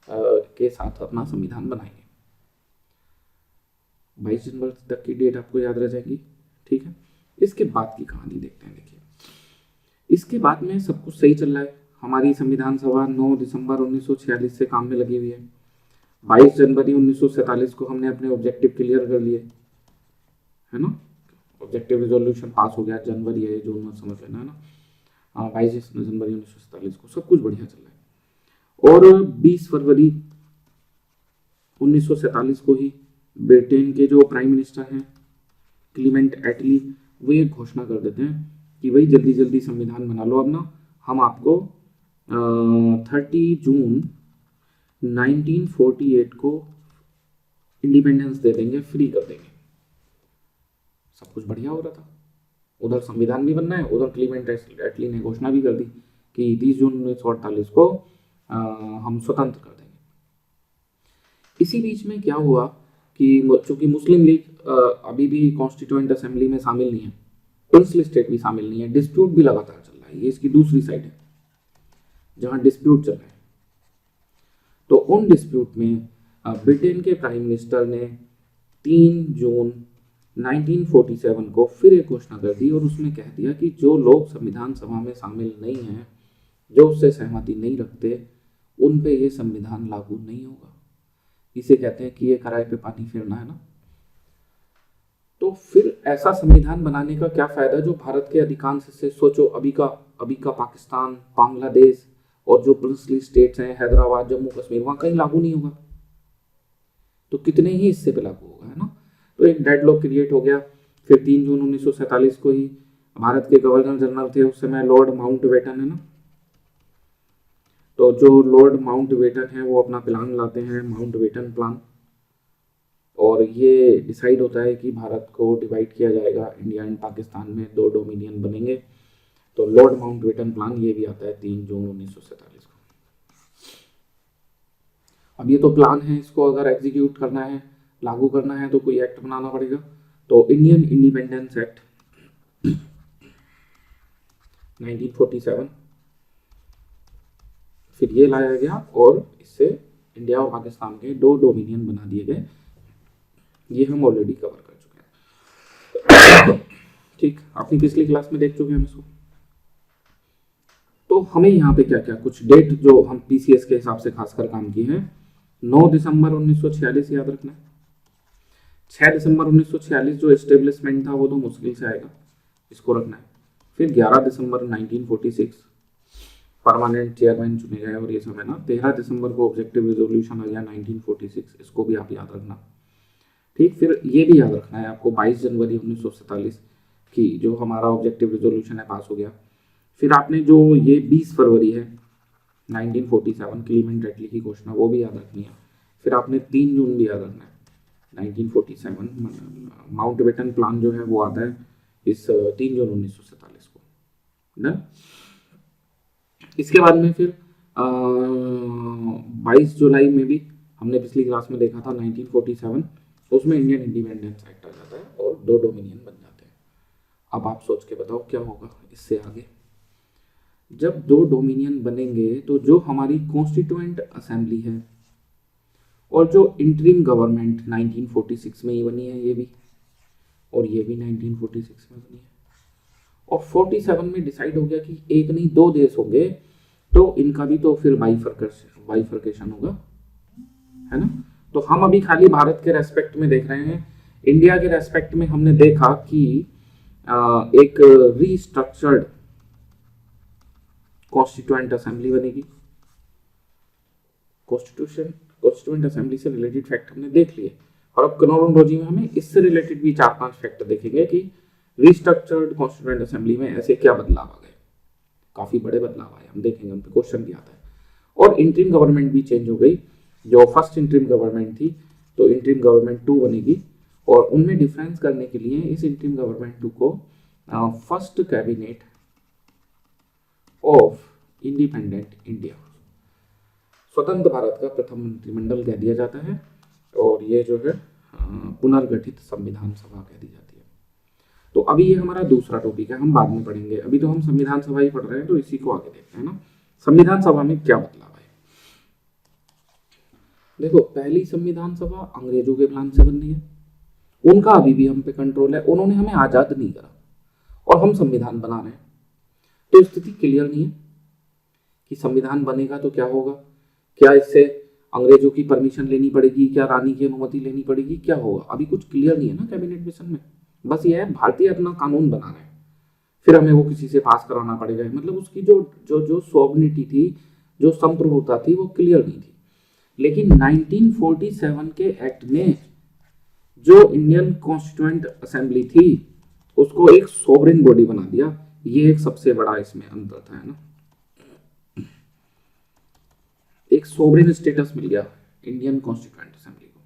के साथ अपना संविधान बनाएंगे। 22 जनवरी तक की डेट आपको याद रह जाएगी, ठीक है। इसके बाद की कहानी देखते हैं। देखिए, इसके बाद में सब कुछ सही चल रहा है, हमारी संविधान सभा 9 दिसंबर 1946 से काम में लगी हुई है। 22 जनवरी 1947 को हमने अपने ऑब्जेक्टिव क्लियर कर लिए, है ना, ऑब्जेक्टिव रिजोल्यूशन पास हो गया। जनवरी है, जून में समझ लेना, है ना। 22 जनवरी 1947 को सब कुछ बढ़िया चल रहा है। और 20 फरवरी 1947 को ही ब्रिटेन के जो प्राइम मिनिस्टर हैं क्लीमेंट एटली, वो ये घोषणा कर देते हैं कि भाई जल्दी जल्दी संविधान बना लो, अब ना हम आपको 30 जून 1948 को इंडिपेंडेंस दे देंगे, फ्री कर देंगे। सब कुछ बढ़िया हो रहा था, उधर संविधान भी बनना है, उधर क्लीमेंट एटली ने घोषणा भी कर दी कि 30 जून 1948 को हम स्वतंत्र कर देंगे। इसी बीच में क्या हुआ कि चूंकि मुस्लिम लीग अभी भी कॉन्स्टिट्यूएंट असेंबली में शामिल नहीं है, प्रिंसली स्टेट भी शामिल नहीं है, डिस्प्यूट भी लगातार चल रहा है, ये इसकी दूसरी साइड है जहां डिस्प्यूट चल रहा है। तो उन डिस्प्यूट में ब्रिटेन के प्राइम मिनिस्टर ने 3 जून 1947 को फिर एक घोषणा कर दी और उसमें कह दिया कि जो लोग संविधान सभा में शामिल नहीं हैं, जो उससे सहमति नहीं रखते, उन पे ये संविधान लागू नहीं होगा। इसे कहते हैं कि ये कराए पे पानी फेरना, है ना। तो फिर ऐसा संविधान बनाने का क्या फायदा जो भारत के अधिकांश हिस्से, सोचो अभी का पाकिस्तान, बांग्लादेश और जो प्रिंसली स्टेट्स हैं, हैदराबाद, जम्मू कश्मीर, वहां कहीं लागू नहीं होगा, तो कितने ही हिस्से पे लागू होगा, है ना। तो एक डेडलॉक क्रिएट हो गया। फिर 3 जून 1947 को ही भारत के गवर्नर जनरल थे उस समय लॉर्ड माउंटबेटन, है ना। तो जो लॉर्ड माउंटबेटन है वो अपना प्लान लाते हैं, माउंटबेटन प्लान, और ये डिसाइड होता है कि भारत को डिवाइड किया जाएगा, इंडिया एंड पाकिस्तान में 2 डोमिनियन बनेंगे। तो लॉर्ड माउंटबेटन प्लान ये भी आता है 3 जून 1947 को। अब ये तो प्लान है, इसको अगर एग्जीक्यूट करना है, लागू करना है, तो कोई एक्ट बनाना पड़ेगा। तो इंडियन इंडिपेंडेंस एक्ट 1947 फिर ये लाया गया और इससे इंडिया और पाकिस्तान के 2 डोमिनियन बना दिए गए। ये हम ऑलरेडी कवर कर चुके हैं, ठीक, अपनी पिछली क्लास में देख चुके हैं हम इसको। तो हमें यहाँ पे क्या क्या कुछ डेट जो हम पीसीएस के हिसाब से खासकर काम किए हैं, 9 दिसंबर 1946 याद रखना है। 6 दिसंबर 1946 जो एस्टेब्लिशमेंट था वो तो मुश्किल से आएगा, इसको रखना है। फिर 11 दिसंबर 1946 परमानेंट चेयरमैन चुने गए और ये समय ना 13 दिसंबर को ऑब्जेक्टिव रिजोल्यूशन आ गया 1946, इसको भी आप याद रखना, ठीक। फिर ये भी याद रखना है आपको 22 जनवरी 1947 की जो हमारा ऑब्जेक्टिव रिजोल्यूशन है पास हो गया। फिर आपने जो ये 20 फरवरी है 1947 क्लीमेंट एटली की घोषणा, वो भी याद रखनी है। फिर आपने 3 जून भी याद रखना है, 1947 माउंटबेटन प्लान जो है वो आता है इस 3 जून 1947 को। डन। इसके बाद में फिर 22 जुलाई में भी हमने पिछली क्लास में देखा था 1947, उसमें इंडियन इंडिपेंडेंस एक्ट आ जाता है और 2 डोमिनियन बन जाते हैं। अब आप सोच के बताओ क्या होगा इससे आगे। जब 2 डोमिनियन बनेंगे तो जो हमारी कॉन्स्टिट्यूएंट असेंबली है और जो इंटरिम गवर्नमेंट 1946 में ही बनी है, ये भी और ये भी 1946 में बनी है, और 47 में डिसाइड हो गया कि एक नहीं 2 देश होंगे, तो इनका भी तो फिर बाइफर्केशन होगा, है ना। तो हम अभी खाली भारत के रेस्पेक्ट में देख रहे हैं। इंडिया के रेस्पेक्ट में हमने देखा कि एक रीस्ट्रक्चर्ड कॉन्स्टिट्यूएंट असेंबली बनेगी। कॉन्स्टिट्यूएंट असेंबली से रिलेटेड फैक्ट हमने देख लिए, और अब क्रोनोलॉजी में हमें इससे रिलेटेड भी 4-5 फैक्ट देखेंगे कि रीस्ट्रक्चर्ड कॉन्स्टिट्यूएंट असेंबली में ऐसे क्या बदलाव आ गए। काफी बड़े बदलाव आए, हम देखेंगे, उन पे क्वेश्चन भी आता है। और इंटरिम गवर्नमेंट भी चेंज हो गई। जो फर्स्ट इंटरिम गवर्नमेंट थी तो इंटरिम गवर्नमेंट 2 बनेगी, और उनमें डिफरेंस करने के लिए इस इंटरिम गवर्नमेंट 2 को first cabinet of independent India, स्वतंत्र भारत का प्रथम मंत्रिमंडल कह दिया जाता है, और ये जो है पुनर्गठित संविधान सभा कह दी जाती है। तो अभी ये हमारा दूसरा टॉपिक है, हम बाद में पढ़ेंगे। अभी तो हम संविधान सभा ही पढ़ रहे हैं, तो इसी को आगे देखते हैं ना। संविधान सभा में क्या बदलाव आए। देखो, पहली संविधान सभा अंग्रेजों के प्लान से बन रही है, उनका अभी भी हम पे कंट्रोल है, उन्होंने हमें आजाद नहीं करा और हम संविधान बना रहे हैं। तो स्थिति क्लियर नहीं है कि संविधान बनेगा तो क्या होगा, क्या इससे अंग्रेजों की परमिशन लेनी पड़ेगी, क्या रानी की अनुमति लेनी पड़ेगी, क्या होगा, अभी कुछ क्लियर नहीं है ना कैबिनेट मिशन में। बस ये है भारतीय अपना कानून बना रहे हैं, फिर हमें वो किसी से पास कराना पड़ेगा। मतलब उसकी जो जो जो सॉवरेनिटी थी, जो संप्रभुता थी, वो क्लियर नहीं थी। लेकिन 1947 के एक्ट ने जो इंडियन कॉन्स्टिट्यूएंट असेंबली थी उसको एक सॉवरेन बॉडी बना दिया। ये एक सबसे बड़ा इसमें अंतर था, है ना। एक सोवरेन स्टेटस मिल गया इंडियन कॉन्स्टिट्यूएंट असेंबली को,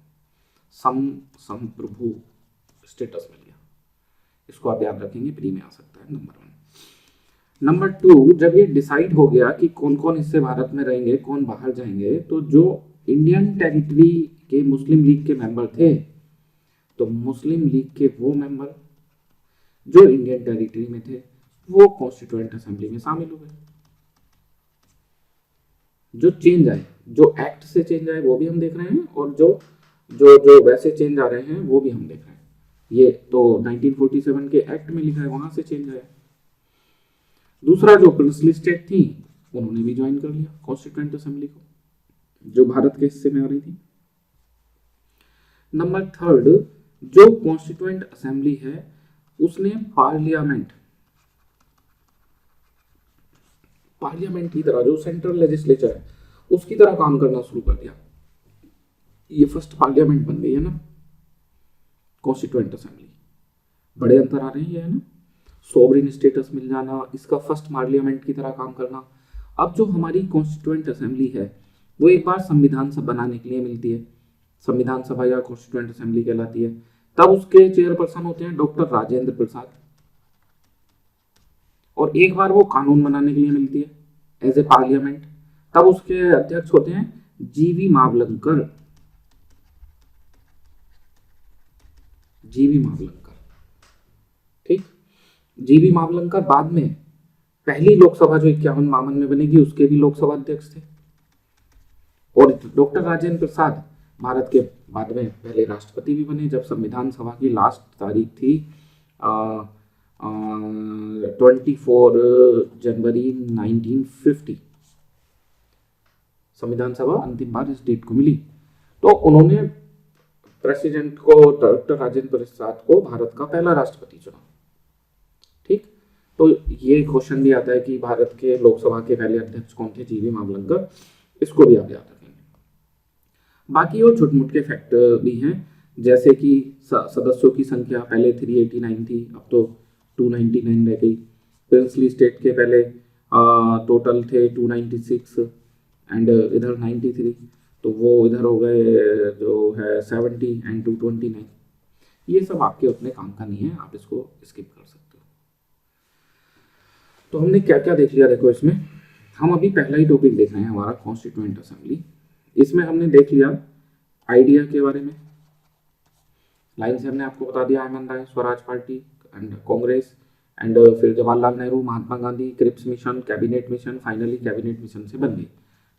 संप्रभु स्टेटस मिल गया। इसको आप याद रखेंगे, प्री में आ सकता है। नंबर 1। नंबर 2, जब ये डिसाइड हो गया कि कौन कौन इससे भारत में रहेंगे, कौन बाहर जाएंगे, तो जो इंडियन टेरिटरी के मुस्लिम लीग के मेंबर थे, तो मुस्लिम लीग के वो मेंबर जो इंडियन टेरिटरी में थे वो कॉन्स्टिट्यूएंट असेंबली में शामिल हो गए। जो चेंज आए, जो एक्ट से चेंज आए वो भी हम देख रहे हैं, और जो जो जो वैसे चेंज आ रहे हैं वो भी हम देख रहे हैं। ये तो 1947 के एक्ट में लिखा है, वहां से चेंज आया। दूसरा, जो प्रिंसली स्टेट थी उन्होंने भी ज्वाइन कर लिया कॉन्स्टिट्यूएंट असेंबली को, जो भारत के हिस्से में आ रही थी। नंबर 3, जो कॉन्स्टिट्यूएंट असेंबली है उसने पार्लियामेंट की तरह, जो सेंट्रल लेजिस्लेचर है उसकी तरह काम करना शुरू कर दिया। ये फर्स्ट पार्लियामेंट बन गई है ना कॉन्स्टिट्यूएंट असेंबली। बड़े अंतर आ रहे हैं, ये है ना, सोवरेन स्टेटस मिल जाना, इसका फर्स्ट पार्लियामेंट की तरह काम करना। अब जो हमारी कॉन्स्टिट्यूएंट असेंबली है वो एक बार संविधान सभा बनाने के लिए मिलती है, संविधान सभा या कॉन्स्टिट्यूएंट असेंबली कहलाती है। तब उसके चेयरपर्सन होते हैं डॉक्टर राजेंद्र प्रसाद, और एक बार वो कानून बनाने के लिए मिलती है एज ए पार्लियामेंट, तब उसके अध्यक्ष होते हैं जीवी मावलंकर। ठीक, जीवी मावलंकर बाद में पहली लोकसभा जो 51-52 में बनेगी उसके भी लोकसभा अध्यक्ष थे। और डॉक्टर राजेंद्र प्रसाद भारत के बाद में पहले राष्ट्रपति भी बने, जब संविधान सभा की लास्ट तारीख थी 24 जनवरी 1950। संविधान सभा अंतिम बार इस डेट को मिली, तो उन्होंने प्रेसिडेंट को, डॉक्टर राजेंद्र प्रसाद को भारत का पहला राष्ट्रपति चुना। ठीक, तो ये क्वेश्चन भी आता है कि भारत के लोकसभा के पहले अध्यक्ष कौन थे, जीवी मावलंकर, इसको भी आप याद रखेंगे। बाकी और छोटे-मोटे फैक्ट भी हैं, जैसे कि सदस्यों की संख्या पहले 389 थी, अब तो 299 रह गई। प्रिंसली स्टेट के पहले टोटल थे 296 एंड इधर 93। तो वो इधर हो गए जो है 70 एंड 229। ये सब आपके उतने काम का नहीं है, आप इसको स्किप कर सकते हो। तो हमने क्या क्या देख लिया, देखो इसमें हम अभी पहला ही टॉपिक देख रहे हैं हमारा कॉन्स्टिट्यूएंट असेंबली। इसमें हमने देख लिया आइडिया के बारे में, लाइन से हमने आपको बता दिया MN Roy, Swaraj party and Congress and फिर Jawaharlal Nehru, Mahatma Gandhi, Cripps mission, cabinet mission, finally cabinet mission से बन गई।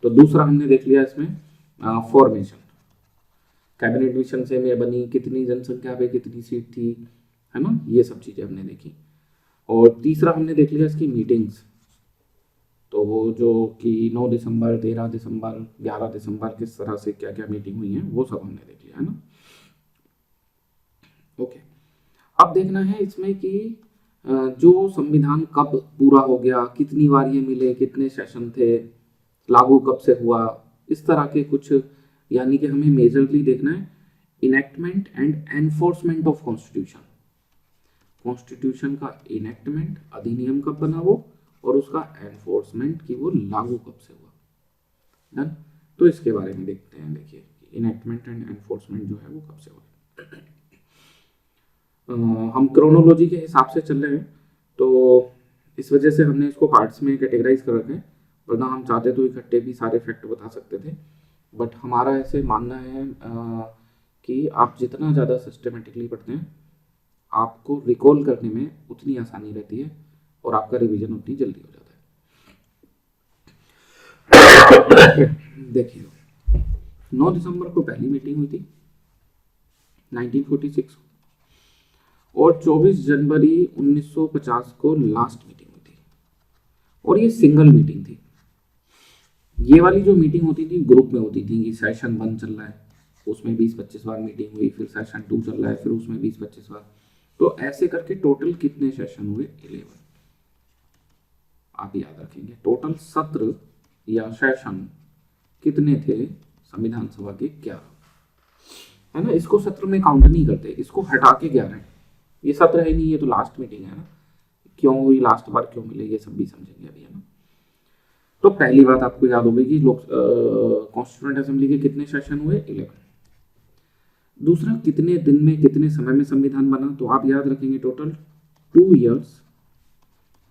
तो दूसरा हमने देख लिया इसमें फॉर्मेशन, कैबिनेट मिशन से में बनी, कितनी जनसंख्या पे कितनी सीट थी, है ना, ये सब चीज़ें हमने देखी। और तीसरा हमने देख लिया इसकी मीटिंग्स, तो वो जो कि 9 दिसंबर, 13 दिसंबर, 11 दिसंबर किस तरह से क्या क्या मीटिंग हुई है वो सब हमने देख लिया, है ना। ओके, अब देखना है इसमें कि जो संविधान कब पूरा हो गया, कितनी बार ये मिले, कितने सेशन थे, लागू कब से हुआ, इस तरह के कुछ, यानी कि हमें मेजरली देखना है enactment and enforcement of constitution. Constitution का इनेक्टमेंट, अधिनियम कब बना वो, और उसका एनफोर्समेंट कि वो लागू कब से हुआ। डन, तो इसके बारे में देखते हैं। देखिए इनेक्टमेंट एंड एनफोर्समेंट जो है वो कब से हुआ। हम क्रोनोलॉजी के हिसाब से चल रहे हैं, तो इस वजह से हमने इसको पार्ट्स में कैटेगराइज कर रखे हैं, वरना हम चाहते तो इकट्ठे भी सारे फैक्ट बता सकते थे, बट हमारा ऐसे मानना है कि आप जितना ज़्यादा सिस्टमेटिकली पढ़ते हैं आपको रिकॉल करने में उतनी आसानी रहती है और आपका रिवीजन उतनी जल्दी हो जाता है। देखिए 9 दिसंबर को पहली मीटिंग हुई थी 1946 और 24 जनवरी 1950 को लास्ट मीटिंग हुई थी, और ये सिंगल मीटिंग थी। ये वाली जो मीटिंग होती थी ग्रुप में होती थी, कि सेशन 1 चल रहा है उसमें 20-25 बार मीटिंग हुई, फिर सेशन 2 चल रहा है फिर उसमें 20-25 बार, तो ऐसे करके टोटल कितने सेशन हुए, 11। आप याद रखेंगे टोटल सत्र या सेशन कितने थे संविधान सभा के, 11, है ना। इसको सत्र में काउंट नहीं करते, इसको हटा के 11 है, ये सत्र है नहीं, ये तो लास्ट मीटिंग है ना, क्यों हुई लास्ट बार, क्यों मिले, ये सब भी समझेंगे अभी, है ना। तो पहली बात आपको याद होगी कि लोक कॉन्स्टिट्यूएंट असेंबली के कितने सेशन हुए, 11। दूसरा, कितने दिन में कितने समय में संविधान बना, तो आप याद रखेंगे total 2 years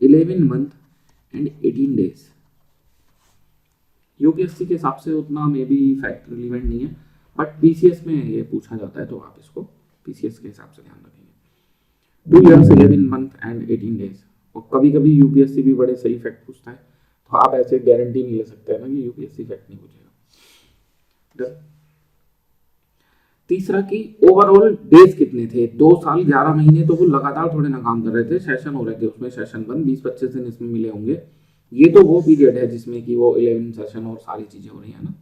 11 month and 18 days। UPSC के हिसाब से उतना मे बी फैक्ट रिलेवेंट नहीं है, बट पीसीएस में ये पूछा जाता है, तो आप इसको पीसीएस के हिसाब से ध्यान रखेंगे। 2 years 11 month एंड 18 days। और कभी कभी यूपीएससी भी बड़े सही फैक्ट पूछता है, तो आप ऐसे गारंटी नहीं ले सकते हैं ना कि यूपीएससी फैक्ट नहीं पूछेगा। तीसरा कि ओवरऑल डेज कितने थे, 2 साल 11 महीने तो वो लगातार थोड़े ना काम कर रहे थे, सेशन हो रहे थे, उसमें सेशन 1 20-25 दिन इसमें मिले होंगे। ये तो वो पीरियड है जिसमें कि वो 11 सेशन और सारी चीजें हो रही है ना,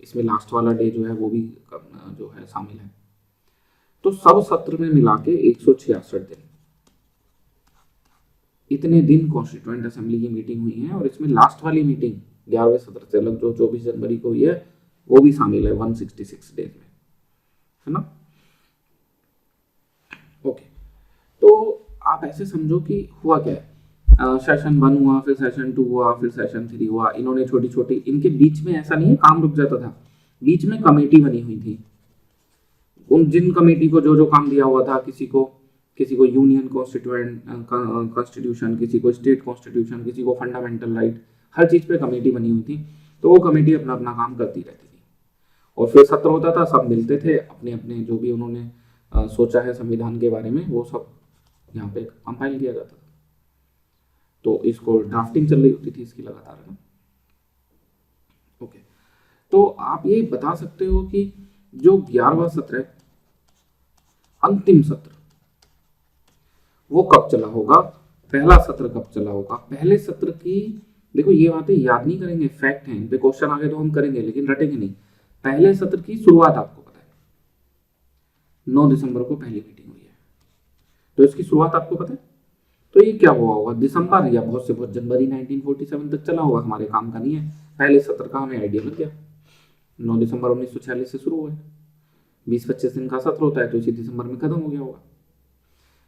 इसमें लास्ट वाला डे जो है वो भी जो है शामिल है। तो सब सत्र में मिला के 166 दिन, इतने दिन कॉन्स्टिट्यूएंट असेंबली की मीटिंग हुई है, और इसमें लास्ट वाली मीटिंग 11वें सत्र से अलग जो 24 जनवरी को हुई है वो भी शामिल है 166 डेज में, है ना। ओके, तो आप ऐसे समझो कि हुआ क्या है, सेशन 1 हुआ, फिर सेशन 2 हुआ, फिर सेशन 3 हुआ, इन्होंने छोटी छोटी, इनके बीच में ऐसा नहीं है काम रुक जाता था, बीच में कमेटी बनी हुई थी, उन जिन कमेटी को जो जो काम दिया हुआ था, किसी को यूनियन कॉन्स्टिट्यूशन, किसी को स्टेट कॉन्स्टिट्यूशन, किसी को फंडामेंटल राइट, हर चीज पे कमेटी बनी हुई थी, तो वो कमेटी अपना अपना काम करती रहती थी। और फिर सत्र होता था, सब मिलते थे, अपने अपने जो भी उन्होंने सोचा है संविधान के बारे में वो सब यहाँ पे कंपाइल किया जाता था। तो इसको ड्राफ्टिंग चल रही होती थी इसकी लगातार, है ना। ओके, तो आप ये बता सकते हो कि जो 11वां सत्र है, अंतिम सत्र, वो कब चला होगा, पहला सत्र कब चला होगा। पहले सत्र की, देखो ये बातें याद नहीं करेंगे, फैक्ट हैं, इन पे क्वेश्चन आगे तो हम करेंगे लेकिन रटेंगे नहीं। पहले सत्र की शुरुआत आपको पता है 9 दिसंबर को पहली मीटिंग हुई है, तो इसकी शुरुआत आपको पता है, तो ये क्या हुआ होगा, दिसंबर या बहुत से बहुत जनवरी 1947 तक चला होगा, हमारे काम का नहीं है। पहले सत्र का हमें आइडिया लग गया, 9 दिसंबर 1946 से शुरू हुआ है, 20-25 दिन का सत्र होता है, तो इसी दिसंबर में खत्म हो गया होगा।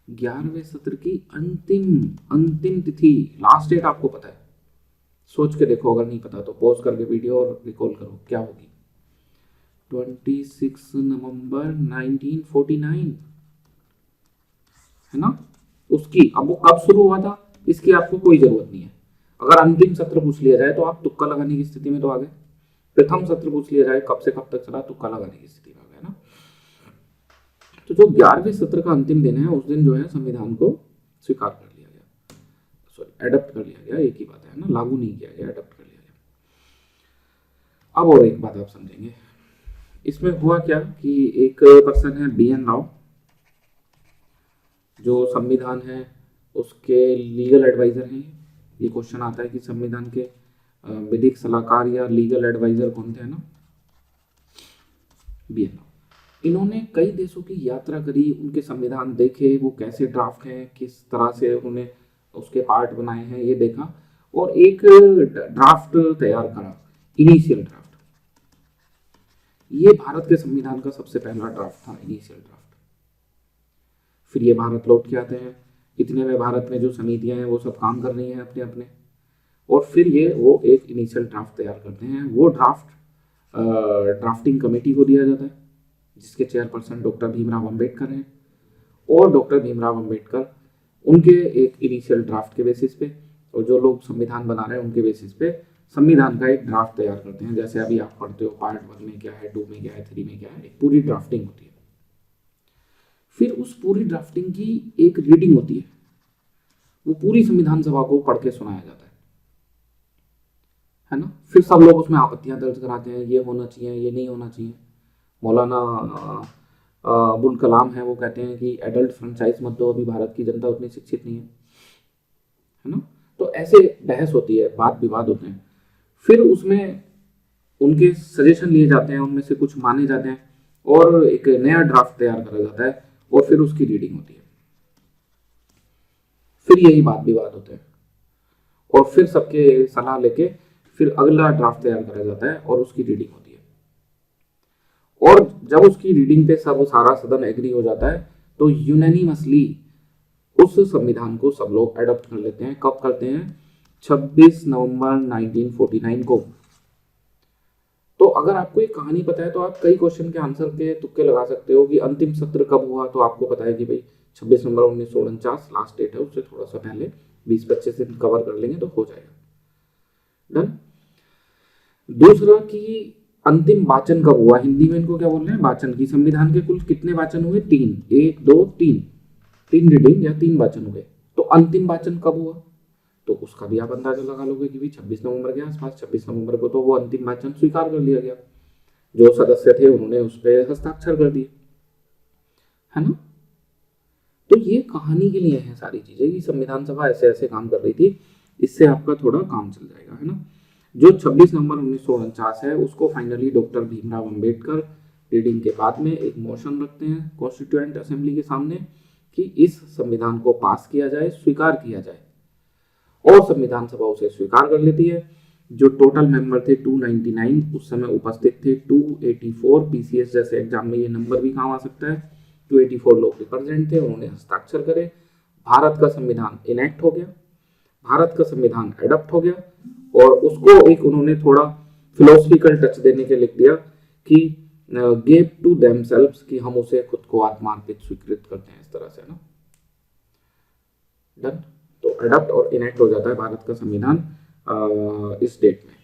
11वें सत्र की अंतिम तिथि, लास्ट डेट आपको पता है, सोच के देखो, अगर नहीं पता तो पॉज करके वीडियो और रिकॉल करो क्या होगी। 26 नवंबर 1949 है ना उसकी। अब वो कब शुरू हुआ था इसकी आपको कोई जरूरत नहीं है। अगर अंतिम सत्र पूछ लिया जाए तो आप तुक्का लगाने की स्थिति में तो आ गए। प्रथम सत्र पूछ लिया जाए कब से कब तक चला, तुक्का लगाने की स्थिति में आ गए ना। तो जो 11वें सत्र का अंतिम दिन है उस दिन जो है संविधान को स्वीकार कर लिया गया, सॉरी एडप्ट कर लिया गया, एक ही बात है ना, लागू नहीं किया गया, एडप्ट कर लिया गया। अब और एक बात आप समझेंगे, इसमें हुआ क्या कि एक पर्सन है BN राव, जो संविधान है उसके लीगल एडवाइजर हैं। ये क्वेश्चन आता है कि संविधान के विधिक सलाहकार या लीगल एडवाइजर कौन थे, ना BN राव। इन्होंने कई देशों की यात्रा करी, उनके संविधान देखे, वो कैसे ड्राफ्ट हैं, किस तरह से उन्होंने उसके पार्ट बनाए हैं, ये देखा और एक ड्राफ्ट तैयार करा, इनिशियल ड्राफ्ट। ये भारत के संविधान का सबसे पहला ड्राफ्ट था, इनिशियल ड्राफ्ट। फिर ये भारत लौट के आते हैं, इतने में भारत में जो समितियां हैं वो सब काम कर रही हैं अपने अपने, और फिर ये वो एक इनिशियल ड्राफ्ट तैयार करते हैं। वो ड्राफ्ट ड्राफ्टिंग कमेटी को दिया जाता है, जिसके चेयरपर्सन डॉक्टर भीमराव अंबेडकर हैं। और डॉक्टर भीमराव अंबेडकर उनके एक इनिशियल ड्राफ्ट के बेसिस पे, और जो लोग संविधान बना रहे हैं उनके बेसिस पे संविधान का एक ड्राफ्ट तैयार करते हैं। जैसे अभी आप पढ़ते हो पार्ट 1 में क्या है, 2 में क्या है, 3 में क्या है, एक पूरी ड्राफ्टिंग होती है। फिर उस पूरी ड्राफ्टिंग की एक रीडिंग होती है, वो पूरी संविधान सभा को पढ़ के सुनाया जाता है ना। फिर सब लोग उसमें आपत्तियां दर्ज कराते हैं, ये होना चाहिए, ये नहीं होना चाहिए। मौलाना अबुल कलाम है, वो कहते हैं कि एडल्ट फ्रेंचाइज मत दो, अभी भारत की जनता उतनी शिक्षित नहीं है ना। तो ऐसे बहस होती है, वाद विवाद होते हैं। फिर उसमें उनके सजेशन लिए जाते हैं, उनमें से कुछ माने जाते हैं और एक नया ड्राफ्ट तैयार करा जाता है और फिर उसकी रीडिंग होती है। फिर यही वाद विवाद होते हैं और फिर सबके सलाह लेके फिर अगला ड्राफ्ट तैयार करा जाता है और उसकी रीडिंग होती है। और जब उसकी रीडिंग पे सब सारा सदन एग्री हो जाता है तो यूनानिमसली उस संविधान को सब लोग एडॉप्ट कर लेते हैं। कब करते हैं? 26 नवंबर 1949 को। तो अगर आपको ये कहानी पता है तो आप कई क्वेश्चन के आंसर के तुक्के लगा सकते हो कि अंतिम सत्र कब हुआ, तो आपको पता है कि भाई 26 नवंबर 1949 लास्ट डेट है, उससे थोड़ा सा पहले 20-25 दिन कवर कर लेंगे तो हो जाएगा। डन। दूसरा कि अंतिम वाचन कब हुआ, हिंदी में इनको क्या बोल रहे हैं, वाचन। की संविधान के कुल कितने वाचन हुए? 3, 1, 2, 3 रीडिंग या 3 वाचन हुए। तो अंतिम वाचन कब हुआ, तो उसका भी आप अंदाजा लगा लोगे कि 26 नवंबर के आसपास। 26 नवंबर को तो वो अंतिम वाचन स्वीकार कर लिया गया, जो सदस्य थे उन्होंने उस पर हस्ताक्षर कर दिए, है ना। तो ये कहानी के लिए है सारी चीजें कि संविधान सभा ऐसे ऐसे काम कर रही थी, इससे आपका थोड़ा काम चल जाएगा, है ना। जो 26 नवंबर 1949 है उसको finally doctor Bhimrao Ambedkar reading के बाद में एक मोशन रखते हैं कॉन्स्टिट्यूएंट असेंबली के सामने कि इस संविधान को पास किया जाए, स्वीकार किया जाए, और संविधान सभा उसे स्वीकार कर लेती है। जो टोटल मेंबर थे 299 उस समय उपस्थित थे 284। पीसीएस जैसे एग्जाम में ये नंबर भी काम आ सकता है। 284 लोग रिप्रेजेंट थे, उन्होंने हस्ताक्षर करे, भारत का संविधान इनेक्ट हो गया, भारत का संविधान एडप्ट हो गया। और उसको एक उन्होंने थोड़ा फिलोसफिकल टच देने के लिख दिया कि गिव टू देमसेल्व्स, कि हम उसे खुद को आत्मार्पित स्वीकृत करते हैं, इस तरह से ना। डन। तो एडप्ट और इनेक्ट हो जाता है भारत का संविधान इस डेट में।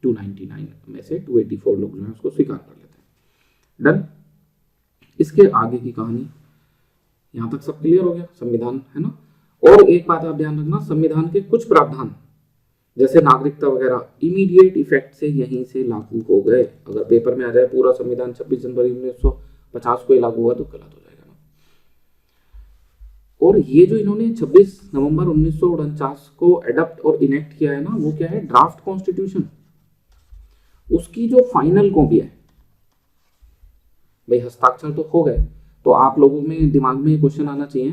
299 में से 284 लोग जो है उसको स्वीकार कर लेते हैं। डन। इसके आगे की कहानी यहां तक सब क्लियर हो गया, संविधान, है ना। और एक बात आप ध्यान रखना, संविधान के कुछ प्रावधान जैसे नागरिकता वगैरह इमीडिएट इफेक्ट से यहीं से लागू हो गए। अगर पेपर में आ जाए पूरा संविधान 26 जनवरी 1950 को ही लागू हुआ तो गलत हो जाएगा ना। और ये जो इन्होंने 26 नवंबर 1949 को एडप्ट और इनेक्ट किया है ना, वो क्या है? Draft constitution. उसकी जो फाइनल कॉपी है, भाई हस्ताक्षर तो हो गए, तो आप लोगों में दिमाग में क्वेश्चन आना चाहिए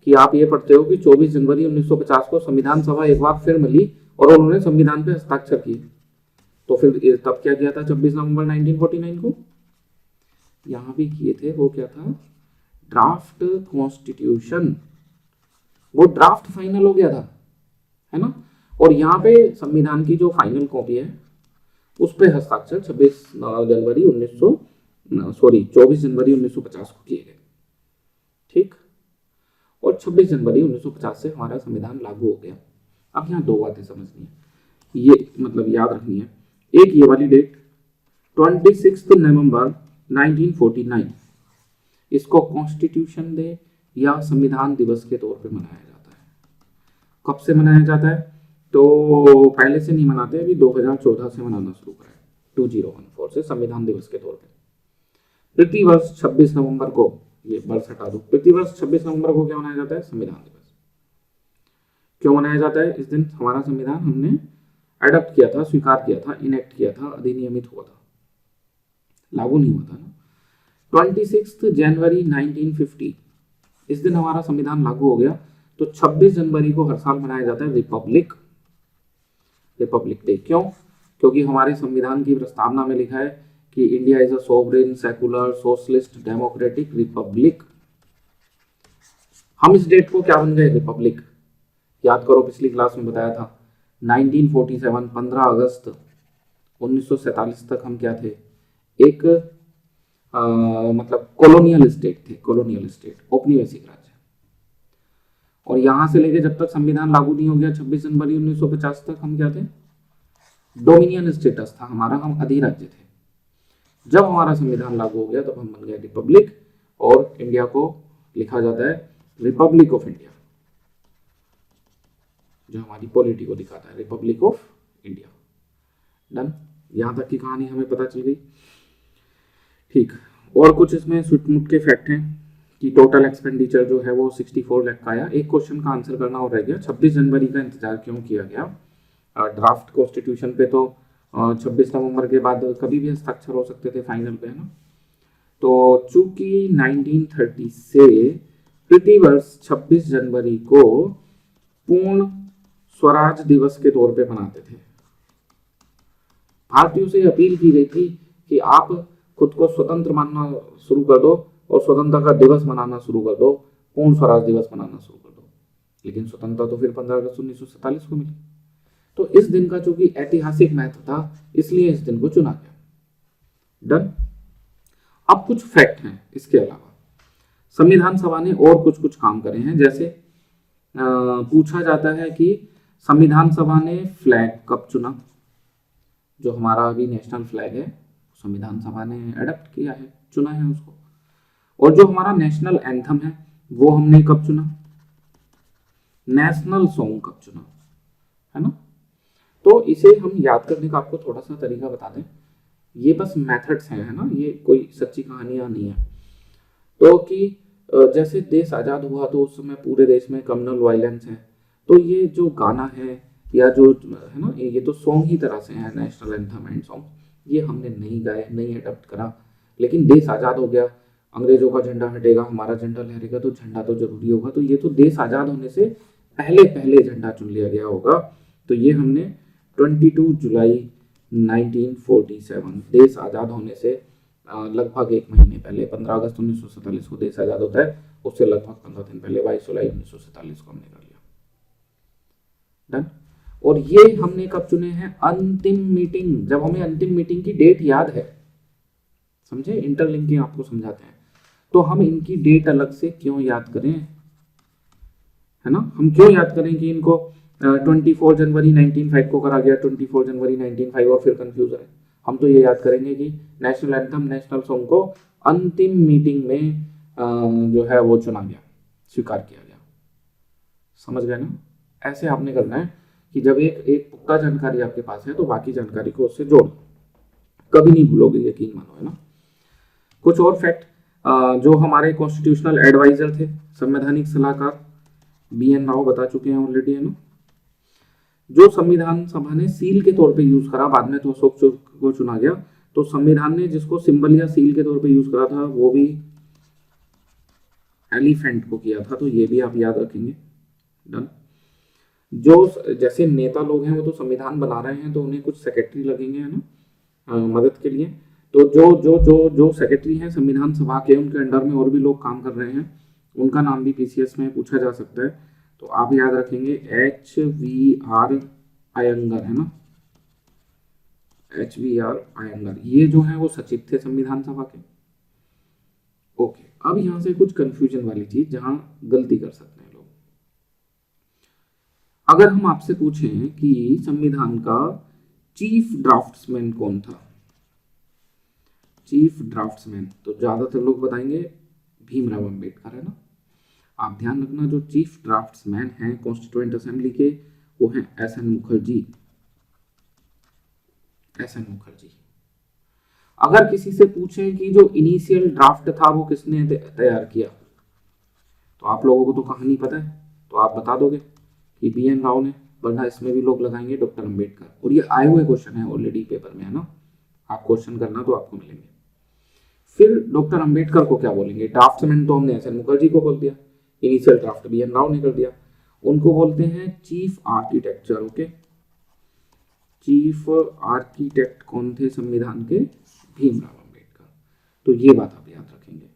कि आप ये पढ़ते हो कि 24 जनवरी 1950 को संविधान सभा एक बार फिर मिली और उन्होंने संविधान पे हस्ताक्षर किए, तो फिर तब क्या किया था 26 नवंबर 1949 को? यहां भी किए थे। वो क्या था? Draft constitution. वो ड्राफ्ट फाइनल हो गया था, है ना। और यहाँ पे संविधान की जो फाइनल कॉपी है उस पर हस्ताक्षर 24 जनवरी 1950 को किए गए। ठीक, और 26 जनवरी 1950 से हमारा संविधान लागू हो गया। अब यहाँ दो बातें समझनी है, ये मतलब याद रखनी है। एक ये वाली डेट 26 नवंबर 1949, इसको कॉन्स्टिट्यूशन डे या संविधान दिवस के तौर पे मनाया जाता है। कब से मनाया जाता है? तो पहले से नहीं मनाते, अभी 2014 से मनाना शुरू करा है, 2014 से संविधान दिवस के तौर पे। प्रतिवर्ष 26 नवंबर को, ये वर्ष हटा दो, प्रतिवर्ष 26 नवंबर को क्या मनाया जाता है? संविधान दिवस। क्यों मनाया जाता है? इस दिन हमारा संविधान हमने एडॉप्ट किया था, स्वीकार किया था, इनेक्ट किया था, अधिनियमित हुआ था, लागू नहीं हुआ था ना। 26 जनवरी 1950, इस दिन हमारा संविधान लागू हो गया। तो 26 जनवरी को हर साल मनाया जाता है रिपब्लिक डे। क्यों? क्योंकि हमारे संविधान की प्रस्तावना में लिखा है कि India is a sovereign secular socialist democratic Republic. हम इस डेट को क्या बन गए? रिपब्लिक। याद करो, पिछली क्लास में बताया था 1947 15 अगस्त 1947 तक हम क्या थे? एक मतलब कॉलोनियल स्टेट थे, कॉलोनियल स्टेट, औपनिवेशिक राज्य। और यहां से लेके जब तक संविधान लागू नहीं हो गया 26 जनवरी 1950 तक हम क्या थे? डोमिनियन स्टेटस था हमारा, हम अधिराज्य थे। जब हमारा संविधान लागू हो गया तब हम बन गए रिपब्लिक, और इंडिया को लिखा जाता है रिपब्लिक ऑफ इंडिया, जो हमारी पॉलिटी को दिखाता है, रिपब्लिक ऑफ इंडिया। डन, यहां तक की कहानी हमें पता चल गई। ठीक, और कुछ इसमें सुटमुट के फैक्ट हैं कि टोटल एक्सपेंडिचर जो है वो 64 लाख का आया। एक क्वेश्चन का आंसर करना और रह गया, 26 जनवरी का इंतजार क्यों किया गया? ड्राफ्ट कॉन्स्टिट्यूशन पे तो 26 नवंबर के बाद कभी भी हस्ताक्षर हो सकते थे फाइनल पे, है ना। तो चूंकि 1930 से प्रतिवर्ष 26 जनवरी को पूर्ण स्वराज दिवस के तौर पे मनाते थे। भारतीयों से अपील की गई थी कि आप खुद को स्वतंत्र मानना शुरू कर दो और स्वतंत्रता का दिवस मनाना शुरू कर दो, पूर्ण स्वराज दिवस मनाना शुरू कर दो। लेकिन स्वतंत्रता तो फिर 15 अगस्त 1947 को मिली। तो इस दिन का चूंकि ऐतिहासिक महत्व था, इसलिए इस दिन को चुना गया। डन। अब कुछ फैक्ट हैं इसके अलावा। संविधान सभा ने और कुछ कुछ काम करे हैं, जैसे पूछा जाता है कि संविधान सभा ने फ्लैग कब चुना? जो हमारा अभी नेशनल फ्लैग है, संविधान सभा ने एडॉप्ट किया है, चुना है उसको। और जो हमारा नेशनल एंथम है वो हमने कब चुना? नेशनल सॉन्ग कब चुना, है ना। तो इसे हम याद करने का आपको थोड़ा सा तरीका बता दें, ये बस मेथड्स हैं, है ना, ये कोई सच्ची कहानियां नहीं है। तो कि जैसे देश आजाद हुआ तो उस समय पूरे देश में कम्युनल वायलेंस है, तो ये जो गाना है या जो है ना, ये तो सॉन्ग ही तरह से है, नेशनल एंथम एंड सॉन्ग, ये हमने नहीं गाए, नहीं अडॉप्ट करा। लेकिन देश आजाद हो गया, अंग्रेजों का झंडा हटेगा, हमारा झंडा लहरेगा, तो झंडा तो जरूरी होगा। तो ये तो देश आजाद होने से पहले पहले झंडा चुन लिया गया होगा। तो ये हमने 22 जुलाई 1947, देश आजाद होने से लगभग एक महीने पहले, 15 अगस्त 1947 को देश आजाद होता है, उससे लगभग 15 दिन पहले 22 जुलाई 1947 को हमने कर लिया। डन। और ये हमने कब चुने हैं? अंतिम मीटिंग, जब हमें अंतिम मीटिंग की डेट याद है, समझे, इंटरलिंकिंग आपको समझाते हैं। तो हम इनकी डेट अलग से क्यों याद करें, है ना, हम क्यों याद करें कि इनको 24 जनवरी 1905 को करा गया, 24 जनवरी 1905 और फिर कंफ्यूज है। हम तो ये याद करेंगे कि नेशनल एंथम, नेशनल सॉन्ग को अंतिम मीटिंग में जो है वो चुना गया, स्वीकार किया गया। समझ गए ना? ऐसे आपने करना है कि जब एक पुख्ता जानकारी आपके पास है तो बाकी जानकारी को उससे जोड़, कभी नहीं भूलोगे, यकीन मानो, है ना। कुछ और फैक्ट, जो हमारे कॉन्स्टिट्यूशनल एडवाइजर थे, संवैधानिक सलाहकार BN राव बता चुके हैं ऑलरेडी, है ना। जो संविधान सभा ने सील के तौर पे यूज करा, बाद में तो अशोक को चुना गया, तो संविधान ने जिसको सिंबल या सील के तौर पे यूज करा था वो भी एलिफेंट को किया था, तो ये भी आप याद रखेंगे। डन। जो जैसे नेता लोग हैं वो तो संविधान बना रहे हैं, तो उन्हें कुछ सेक्रेटरी लगेंगे, है ना, मदद के लिए। तो जो जो जो जो सेक्रेटरी हैं संविधान सभा के, उनके अंडर में और भी लोग काम कर रहे हैं, उनका नाम भी PCS में पूछा जा सकता है। तो आप याद रखेंगे HVR अयंगर, है ना, HBR आयंगर, ये जो है वो सचिव थे संविधान सभा के। ओके, अब यहां से कुछ कंफ्यूजन वाली चीज जहां गलती कर सकते हैं लोग। अगर हम आपसे पूछें कि संविधान का चीफ ड्राफ्ट्समैन कौन था, चीफ ड्राफ्ट्समैन, तो ज्यादातर लोग बताएंगे भीमराव अंबेडकर, है ना। आप ध्यान रखना, जो चीफ ड्राफ्ट्समैन हैं कॉन्स्टिट्यूएंट असेंबली के, वो हैं एस.एन. मुखर्जी, एस.एन. मुखर्जी। अगर किसी से पूछें कि जो इनिशियल ड्राफ्ट था वो किसने तैयार किया, तो आप लोगों को तो कहानी पता है, तो आप बता दोगे कि B.N. राव ने, वरना इसमें भी लोग लगाएंगे डॉक्टर अंबेडकर। और ये आए हुए क्वेश्चन है ऑलरेडी पेपर में, है ना, आप क्वेश्चन करना तो आपको मिलेंगे। फिर डॉक्टर अंबेडकर को क्या बोलेंगे, ड्राफ्ट्समैन तो हमने एस.एन. मुखर्जी को बोल दिया, इनिशियल ड्राफ्ट B.N. राव ने कर दिया, उनको बोलते हैं chief architecture. Okay, chief architect कौन थे संविधान के, भीमराव अंबेडकर। तो ये बात आप याद रखेंगे।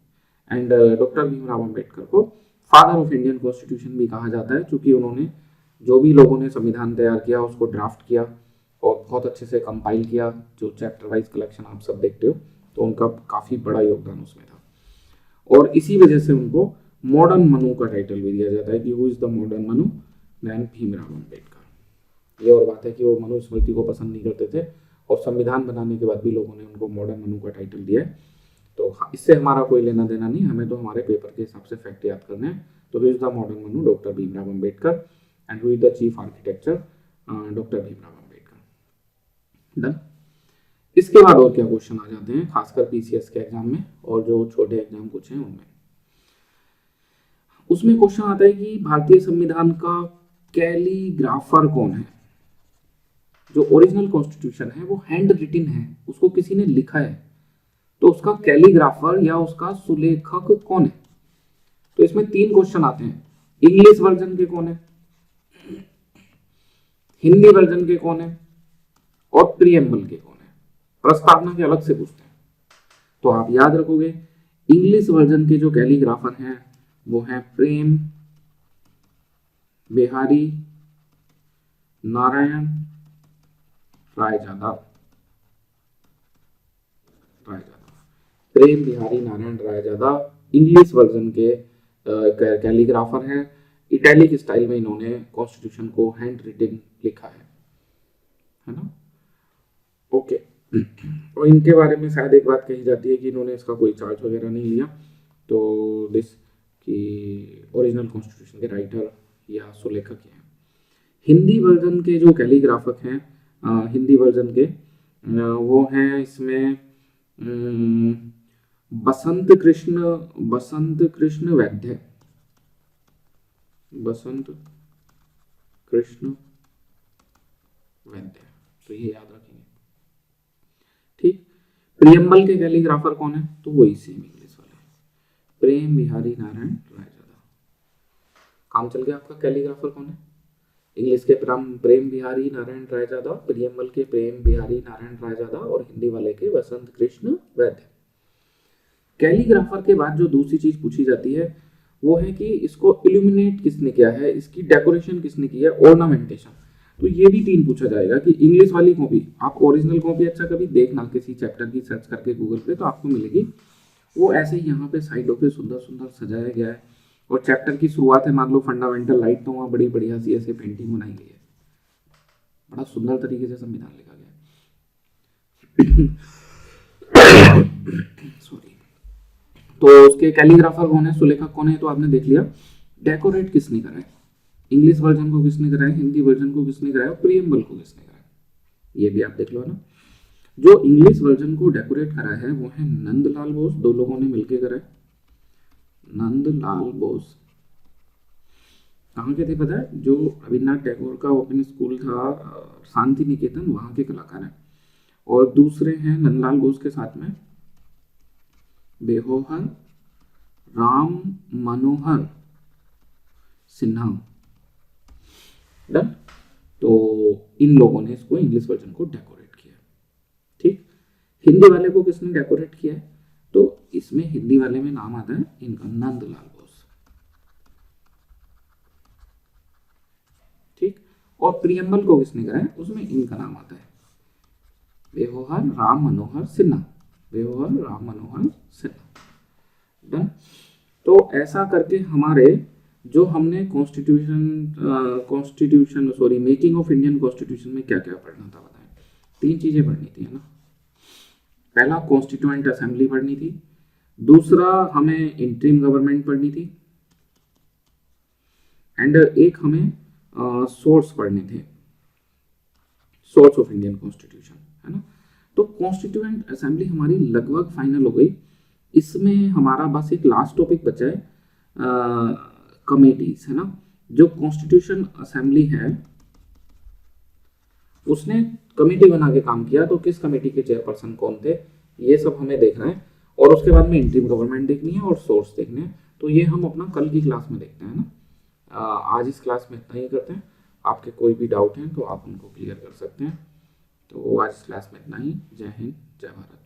एंड डॉक्टर भीमराव अंबेडकर को फादर ऑफ इंडियन कॉन्स्टिट्यूशन भी कहा जाता है, क्योंकि उन्होंने जो भी लोगों ने संविधान तैयार किया उसको ड्राफ्ट किया और बहुत अच्छे से कंपाइल किया। जो चैप्टर वाइज कलेक्शन आप सब देखते हो, तो उनका काफी बड़ा योगदान उसमें था। और इसी वजह से उनको मॉडर्न मनु का टाइटल भी दिया जाता है कि who is the modern Manu, then Bhimrao Ambedkar. ये और बात है कि वो मनुस्मृति को पसंद नहीं करते थे, और संविधान बनाने के बाद भी लोगों ने उनको मॉडर्न मनु का टाइटल दिया है। तो इससे हमारा कोई लेना देना नहीं, हमें तो हमारे पेपर के हिसाब से फैक्ट याद करने हैं। तो who is the modern Manu, doctor Bhimrao Ambedkar, and who is the chief architecture, doctor Bhimrao Ambedkar. Done. इसके बाद और क्या क्वेश्चन आ जाते हैं, खासकर PCS के एग्जाम में और जो छोटे एग्जाम कुछ हैं उनमें। उसमें क्वेश्चन आता है कि भारतीय संविधान का कैलीग्राफर कौन है। जो ओरिजिनल कॉन्स्टिट्यूशन है वो हैंड रिटिन है, उसको किसी ने लिखा है, तो उसका कैलीग्राफर या उसका सुलेखक कौन है। तो इसमें 3 क्वेश्चन आते हैं, इंग्लिश वर्जन के कौन है, हिंदी वर्जन के कौन है, और प्रीएम्बल के कौन है। प्रस्तावना के अलग से पूछते हैं। तो आप याद रखोगे, इंग्लिश वर्जन के जो कैलीग्राफर हैं वो हैं प्रेम बिहारी नारायण रायजादा, प्रेम बिहारी नारायण रायजादा इंग्लिश वर्जन के कैलीग्राफर हैं। इटैलिक स्टाइल में इन्होंने कॉन्स्टिट्यूशन को हैंड रिटिन लिखा है ना। ओके, और इनके बारे में शायद एक बात कही जाती है कि इन्होंने इसका कोई चार्ज वगैरह नहीं लिया, तो दिस कि ओरिजिनल कॉन्स्टिट्यूशन के राइटर या सुलेखक हैं। हिंदी वर्जन के जो कैलीग्राफर हैं, हिंदी वर्जन के वो हैं इसमें बसंत कृष्ण वैद्य, बसंत कृष्ण वैद्य, तो ये याद रखेंगे। ठीक, प्रियम्बल के कैलीग्राफर कौन है, तो वही सेम इंग्लिश वाले, प्रेम बिहारी नारायण रायजादा। काम चल गया आपका, कैलीग्राफर कौन है, इंग्लिश के प्रेम बिहारी नारायण रायजादा, प्रियम्बल के प्रेम बिहारी नारायण रायजादा, और हिंदी वाले के बसंत कृष्ण वैद्य। कैलीग्राफर के बाद जो दूसरी चीज पूछी जाती है वो है कि इसको इल्यूमिनेट किसने किया है, इसकी डेकोरेशन किसने की है, ऑर्नामेंटेशन। तो ये भी 3 पूछा जाएगा कि इंग्लिश वाली कॉपी, आप ओरिजिनल कॉपी अच्छा कभी देखना किसी चैप्टर की, सर्च करके गूगल पे तो आपको मिलेगी। वो ऐसे ही यहाँ पे साइडों पे सुंदर सुंदर सजाया गया है, और चैप्टर की शुरुआत है, मान लो फंडामेंटल राइट, तो वहाँ बड़ी बढ़िया सी ऐसे पेंटिंग बनाई गई है, बड़ा सुंदर तरीके से संविधान लिखा गया है। सॉरी। तो उसके कैलीग्राफर कौन है, सुलेखक कौन है, तो आपने देख लिया। डेकोरेट किसने करा है, इंग्लिश वर्जन को किसने कराया, हिंदी वर्जन को किसने कराया, प्रियम्बल को किसने कराया, ये भी आप देख लो ना। जो इंग्लिश वर्जन को डेकोरेट करा है वो है नंदलाल बोस, 2 लोगों ने मिलकर करा है। नंदलाल बोस कहाँ के थे पता है, जो रविन्द्रनाथ टैगोर का ओपन स्कूल था शांति निकेतन, वहां के कलाकार हैं। और दूसरे हैं नंदलाल बोस के साथ में बेहोहर राम मनोहर सिन्हा। डन। तो इन लोगों ने इसको इंग्लिश वर्जन को डेकोरेट किया। ठीक, हिंदी वाले को किसने डेकोरेट किया है, तो इसमें हिंदी वाले में नाम आता है इनका नंदलाल बोस। ठीक, और प्रियम्बल को किसने कराया, उसमें इनका नाम आता है बेहोहर राम मनोहर सिन्हा, बेहोहर राम मनोहर सिन्हा। डन। तो ऐसा करके हमारे जो हमने constitution sorry making of Indian constitution में क्या क्या पढ़ना था बताएं। 3 चीजें पढ़नी थी, है ना। पहला कॉन्स्टिट्यूएंट असेंबली पढ़नी थी, दूसरा हमें इंटरिम गवर्नमेंट पढ़नी थी, एंड एक हमें सोर्स पढ़ने थे, सोर्स ऑफ इंडियन कॉन्स्टिट्यूशन, है ना। तो कॉन्स्टिट्यूएंट असेंबली हमारी लगभग फाइनल हो गई। इसमें हमारा बस एक लास्ट टॉपिक बचा है, कमेटीज, है ना। जो कॉन्स्टिट्यूशन असेंबली है उसने कमेटी बना के काम किया, तो किस कमेटी के चेयरपर्सन कौन थे ये सब हमें देखना है, और उसके बाद में इंटरिम गवर्नमेंट देखनी है और सोर्स देखने हैं। तो ये हम अपना कल की क्लास में देखते हैं ना। आज इस क्लास में इतना ही करते हैं। आपके कोई भी डाउट हैं तो आप उनको क्लियर कर सकते हैं। तो आज इस क्लास में इतना ही। जय हिंद, जय भारत।